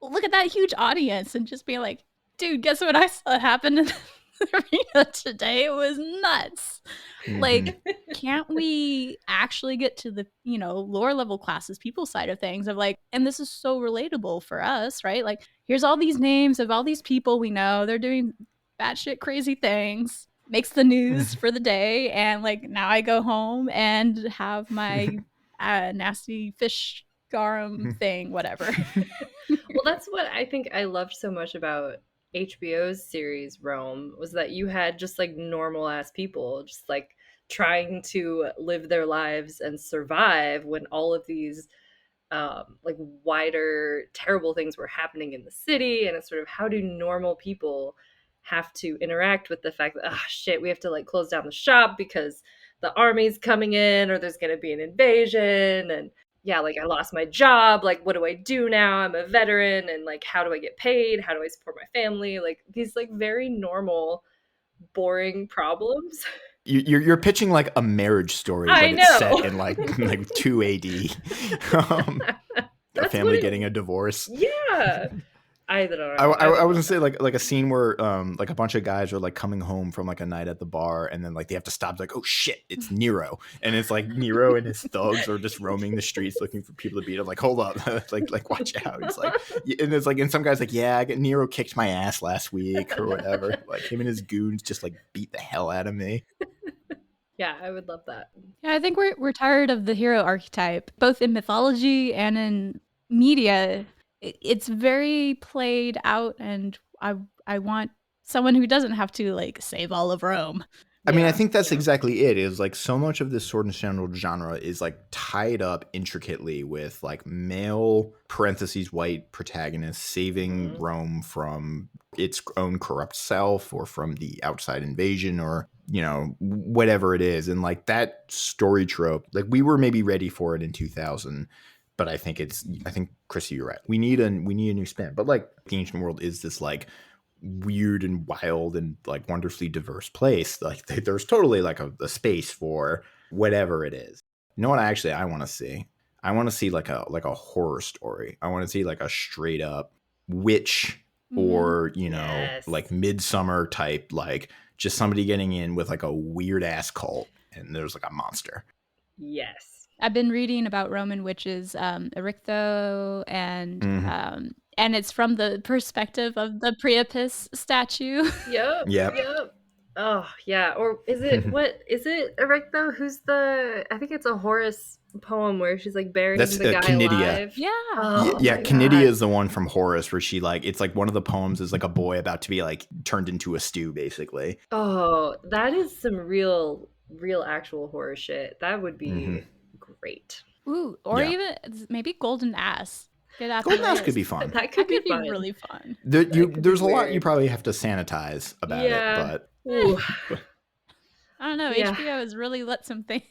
look at that huge audience and just be like, dude, guess what I saw happen in the arena today? It was nuts. Like, can't we actually get to the, lower level classes, people side of things of like, and this is so relatable for us, right? Like, here's all these names of all these people we know. They're doing batshit crazy things, makes the news for the day. And like, now I go home and have my nasty fish garum thing, whatever. Well, that's what I think I loved so much about HBO's series Rome, was that you had just like normal ass people just like trying to live their lives and survive when all of these like wider terrible things were happening in the city. And it's sort of, how do normal people have to interact with the fact that, oh shit, we have to like close down the shop because the army's coming in or there's going to be an invasion. And yeah, like I lost my job. Like, what do I do now? I'm a veteran. And like, how do I get paid? How do I support my family? Like these like very normal, boring problems. You're pitching like a marriage story, I but it's know. set in like 2 AD. A family getting a divorce. Yeah. I don't know. I was gonna say like a scene where like a bunch of guys are like coming home from like a night at the bar, and then like they have to stop, like, oh shit, it's Nero, and it's like Nero and his thugs are just roaming the streets looking for people to beat up. Like, hold up, like watch out. He's like, and it's like, and some guys like, yeah, Nero kicked my ass last week or whatever. Like him and his goons just like beat the hell out of me. Yeah, I would love that. Yeah, I think we're tired of the hero archetype, both in mythology and in media. It's very played out, and I want someone who doesn't have to like save all of Rome. I mean, I think that's exactly it. Is like so much of this sword and sandal genre is like tied up intricately with like male parentheses white protagonists saving Rome from its own corrupt self or from the outside invasion or, you know, whatever it is. And like that story trope, like we were maybe ready for it in 2000. But I think Chrissy, you're right. We need a new spin. But like the ancient world is this like weird and wild and like wonderfully diverse place. Like there's totally like a space for whatever it is. You know what I want to see? I want to see like a horror story. I want to see like a straight up witch or, you know, like Midsummer type, like just somebody getting in with like a weird ass cult and there's like a monster. Yes. I've been reading about Roman witches, Erictho, and it's from the perspective of the Priapus statue. Yep. Oh yeah. Or is it Erictho? Who's I think it's a Horace poem where she's like burying the guy Canidia. alive. Yeah. Oh, yeah, Canidia is the one from Horace where she like, it's like one of the poems is like a boy about to be like turned into a stew basically. Oh, that is some real actual horror shit. That would be great. Ooh, or even maybe Golden Ass. Golden Ass could be fun. That could be really fun. There's a lot you probably have to sanitize about it, but I don't know. HBO has really let some things.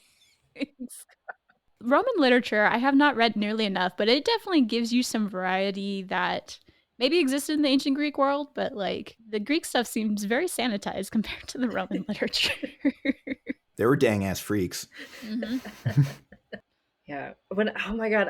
Roman literature, I have not read nearly enough, but it definitely gives you some variety that maybe existed in the ancient Greek world, but like the Greek stuff seems very sanitized compared to the Roman literature. They were dang ass freaks. Yeah. Oh my God,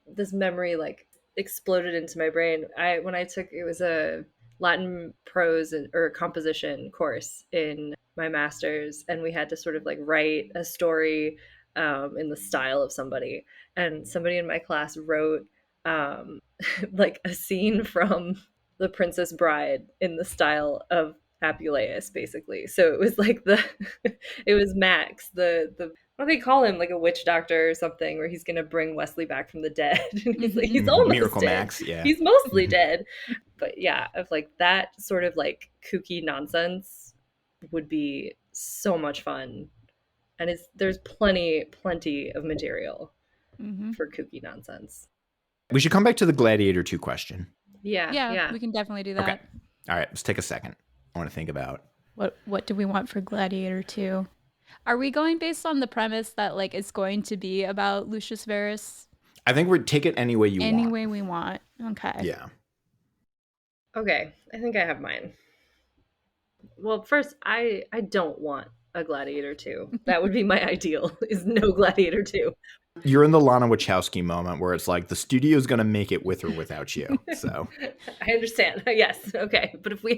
this memory like exploded into my brain. When I took, it was a Latin prose or composition course in my master's, and we had to sort of like write a story in the style of somebody, and somebody in my class wrote like a scene from The Princess Bride in the style of Apuleius, basically. So it was like it was Max, the what do they call him, like a witch doctor or something, where he's gonna bring Wesley back from the dead. And he's almost Miracle dead. Max, yeah. He's mostly dead. But yeah, of like that sort of like kooky nonsense would be so much fun. And there's plenty of material for kooky nonsense. We should come back to the Gladiator 2 question. Yeah, we can definitely do that. Okay. All right, let's take a second. I want to think about what do we want for Gladiator 2? Are we going based on the premise that like it's going to be about Lucius Verus? I think we'd take it any way you want. Any way we want. Okay. Yeah. Okay, I think I have mine. Well, first, I don't want a Gladiator 2. That would be my ideal, is no Gladiator 2. You're in the Lana Wachowski moment where it's like the studio's going to make it with or without you. So I understand. Yes. Okay. But if I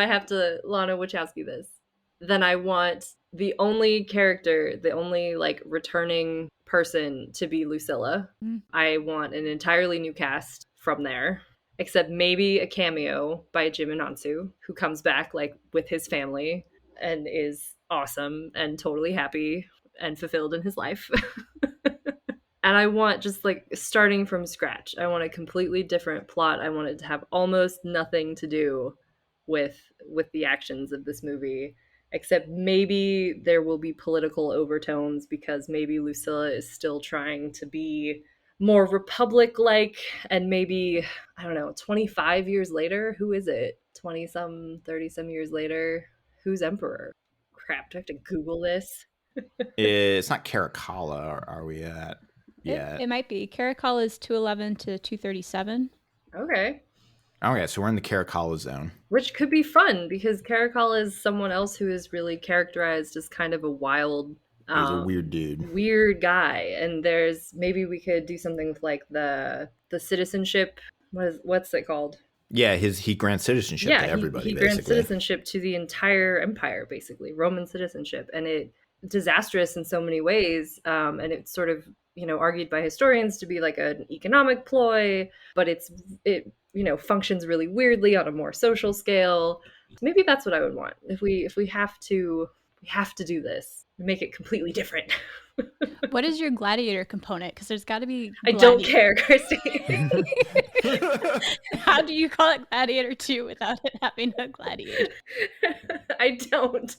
have to Lana Wachowski this, then I want the only character, the only like returning person to be Lucilla. I want an entirely new cast from there, except maybe a cameo by Jim Anansu, who comes back like with his family and is awesome and totally happy and fulfilled in his life. And I want just like starting from scratch. I want a completely different plot. I want it to have almost nothing to do with the actions of this movie, except maybe there will be political overtones because maybe Lucilla is still trying to be more republic-like, and maybe, I don't know, 25 years later, who is it? 20 some, 30 some years later, who's emperor? Crap, do I have to Google this? It's not Caracalla, are we at? Yeah. It might be. Caracalla is 211 to 237. Okay. Okay, so we're in the Caracalla zone. Which could be fun because Caracalla is someone else who is really characterized as kind of a wild, He's a weird dude. weird guy. And there's maybe we could do something with like the citizenship. What's it called? Yeah, he grants citizenship to everybody. He grants citizenship to the entire empire, basically Roman citizenship, and it disastrous in so many ways. And it's sort of argued by historians to be like an economic ploy, but it functions really weirdly on a more social scale. Maybe that's what I would want if we have to do this, make it completely different. What is your gladiator component? Because there's got to be. I don't care, Kirsty. How do you call it Gladiator 2 without it having a gladiator? I don't.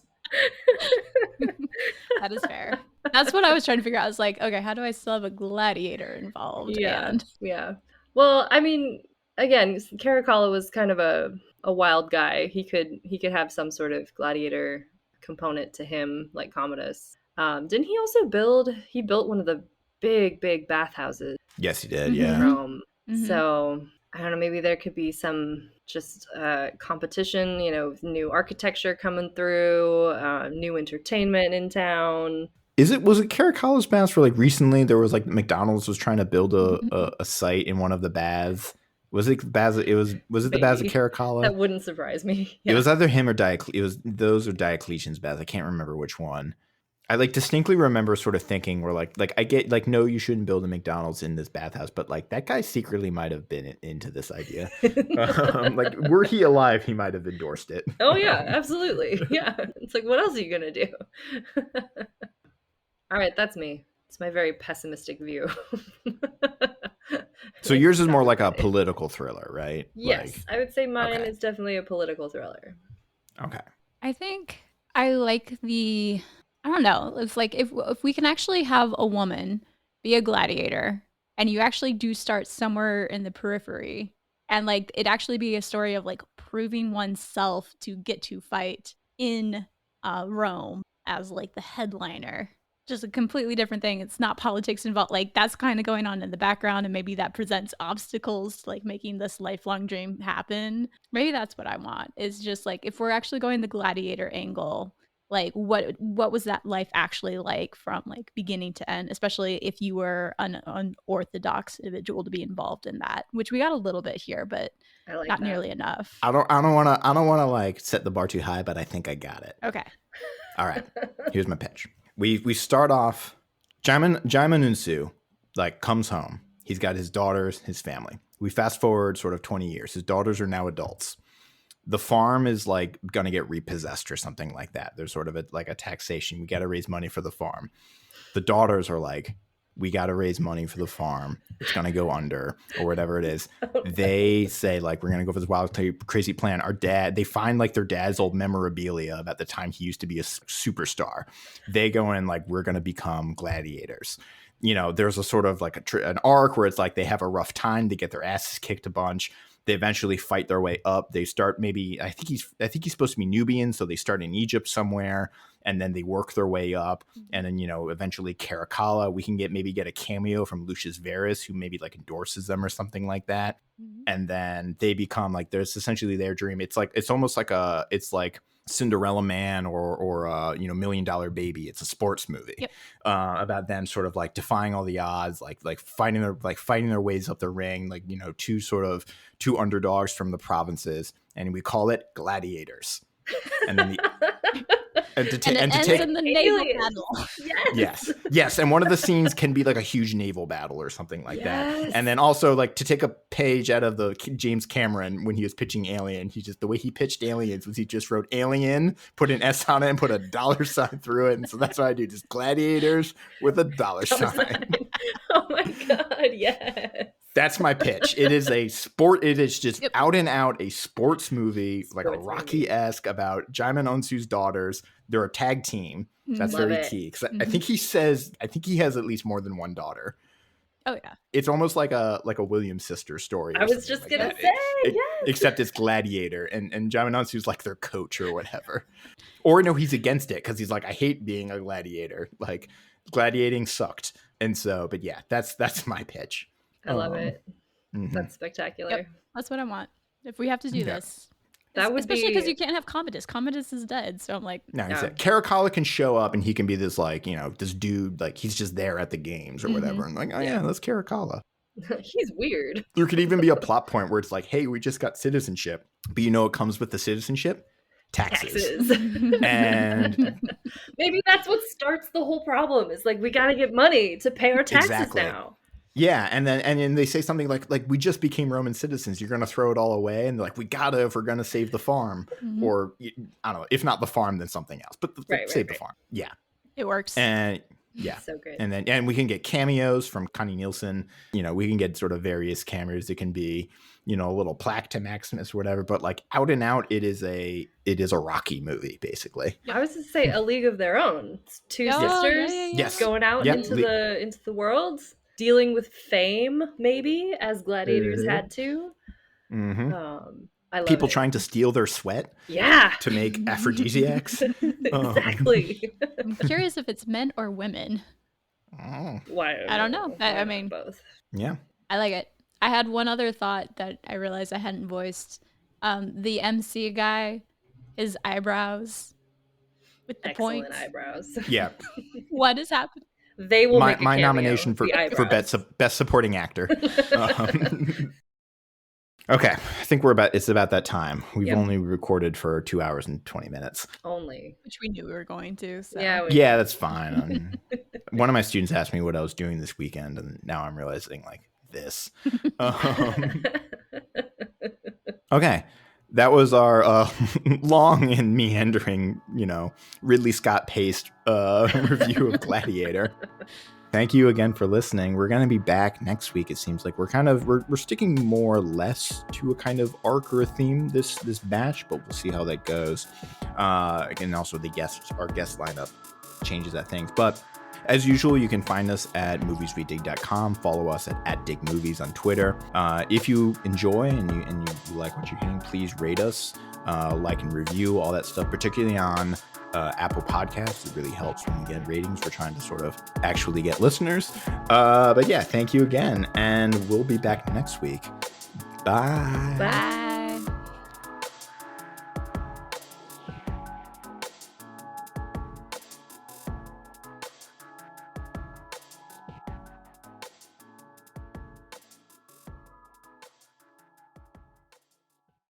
That is fair. That's what I was trying to figure out. I was like, okay, how do I still have a gladiator involved? Yeah. Well, I mean, again, Caracalla was kind of a wild guy. He could have some sort of gladiator component to him, like Commodus. Didn't he also built one of the big bathhouses? Yes, he did. Yeah. In Rome. Mm-hmm. So I don't know. Maybe there could be some just competition. New architecture coming through, new entertainment in town. Was it Caracalla's baths where like recently there was like McDonald's was trying to build a site in one of the baths? Was it baths? Was it maybe the baths of Caracalla? That wouldn't surprise me. Yeah. It was either him or those or Diocletian's baths. I can't remember which one. I like distinctly remember sort of thinking we're like I get like, no, you shouldn't build a McDonald's in this bathhouse, but like that guy secretly might have been into this idea. Like were he alive, he might have endorsed it. Oh yeah, absolutely. Yeah. It's like, what else are you going to do? All right. That's me. It's my very pessimistic view. So yours is more like a political thriller, right? Yes. I would say mine is definitely a political thriller. Okay. I think I like I don't know. It's like if we can actually have a woman be a gladiator and you actually do start somewhere in the periphery and like it actually be a story of like proving oneself to get to fight in Rome as like the headliner. Just a completely different thing. It's not politics involved. Like that's kind of going on in the background and maybe that presents obstacles to like making this lifelong dream happen. Maybe that's what I want is just like if we're actually going the gladiator angle, like what was that life actually like from like beginning to end, especially if you were an unorthodox individual to be involved in that, which we got a little bit here, but not nearly enough. I don't want to like set the bar too high, but I think I got it. Okay. All right. Here's my pitch. We start off, Jaimon Unsu like comes home. He's got his daughters, his family. We fast forward sort of 20 years. His daughters are now adults. The farm is like going to get repossessed or something like that. There's sort of like a taxation. We got to raise money for the farm. The daughters are like, we got to raise money for the farm. It's going to go under or whatever it is. They say like, we're going to go for this wild, crazy plan. They find like their dad's old memorabilia about the time he used to be a superstar. They go in like, we're going to become gladiators. There's a sort of like an arc where it's like they have a rough time. They get their asses kicked a bunch. They eventually fight their way up. They start maybe I think he's supposed to be Nubian, so they start in Egypt somewhere, and then they work their way up, and then eventually Caracalla. We can get a cameo from Lucius Verus, who maybe like endorses them or something like that, and then they become like there's essentially their dream. It's almost like it's like Cinderella Man or $1 Million Baby. It's a sports movie about them sort of like defying all the odds, like fighting their ways up the ring, like two underdogs from the provinces, and we call it Gladiators. And then it ends in the naval battle. Yes, and one of the scenes can be like a huge naval battle or something like that. And then also like to take a page out of the James Cameron when he was pitching Alien, the way he pitched Aliens was he just wrote Alien, put an S on it, and put a dollar sign through it. And so that's what I do, just Gladiators with a dollar sign. Oh my god, yes. That's my pitch. It is a sport. It is just out and out a sports movie, like a Rocky-esque about Jaimon Unsu's daughters. They're a tag team. That's very key. Because I think he has at least more than one daughter. Oh yeah. It's almost like a Williams sister story. I was just gonna say, yes. Except it's Gladiator, and John Anonsu's like their coach or whatever. Or no, he's against it because he's like, I hate being a gladiator. Like, gladiating sucked. And so, but yeah, that's my pitch. I love it. Mm-hmm. That's spectacular. Yep, that's what I want. If we have to do this. That would especially be because you can't have Commodus. Commodus is dead, so I'm like, no. He said Caracalla can show up and he can be this like, you know, this dude, like he's just there at the games or whatever. And like, oh yeah, that's Caracalla. He's weird. There could even be a plot point where it's like, hey, we just got citizenship, but you know what comes with the citizenship? Taxes. And maybe that's what starts the whole problem. Is like, we got to get money to pay our taxes now. Yeah, and then they say something like we just became Roman citizens. You're gonna throw it all away, and they're like, we gotta if we're gonna save the farm, or I don't know, if not the farm, then something else. But save the farm. Yeah, it works. And yeah, so great. And we can get cameos from Connie Nielsen. You know, we can get sort of various cameos. It can be, you know, a little plaque to Maximus or whatever. But like out and out, it is a Rocky movie basically. I was to say A League of Their Own. It's two sisters yes. going out into the world. Dealing with fame, maybe, as gladiators had to. Mm-hmm. I love people it. trying to steal their sweat. Yeah. To make aphrodisiacs. Exactly. I'm curious if it's men or women. Why? I don't know. I mean, both. Yeah. I like it. I had one other thought that I realized I hadn't voiced. The MC guy, his eyebrows with the Excellent points. eyebrows. Yeah. What is happening? They will make my nomination for best supporting actor. Okay, I think it's about that time. We've only recorded for 2 hours and 20 minutes. Only. Which we knew we were going to. So. Yeah, that's fine. One of my students asked me what I was doing this weekend, and now I'm realizing like this. Okay. That was our long and meandering, you know, Ridley Scott paced review of Gladiator. Thank you again for listening. We're going to be back next week. It seems like we're sticking more or less to a kind of arc or a theme this batch, but we'll see how that goes. And also our guest lineup changes that things. But as usual, you can find us at movieswedig.com. Follow us at digmovies on Twitter. If you enjoy and you like what you're hearing, please rate us, like and review, all that stuff, particularly on Apple Podcasts. It really helps when we get ratings. We're trying to sort of actually get listeners. But yeah, thank you again, and we'll be back next week. Bye. Bye.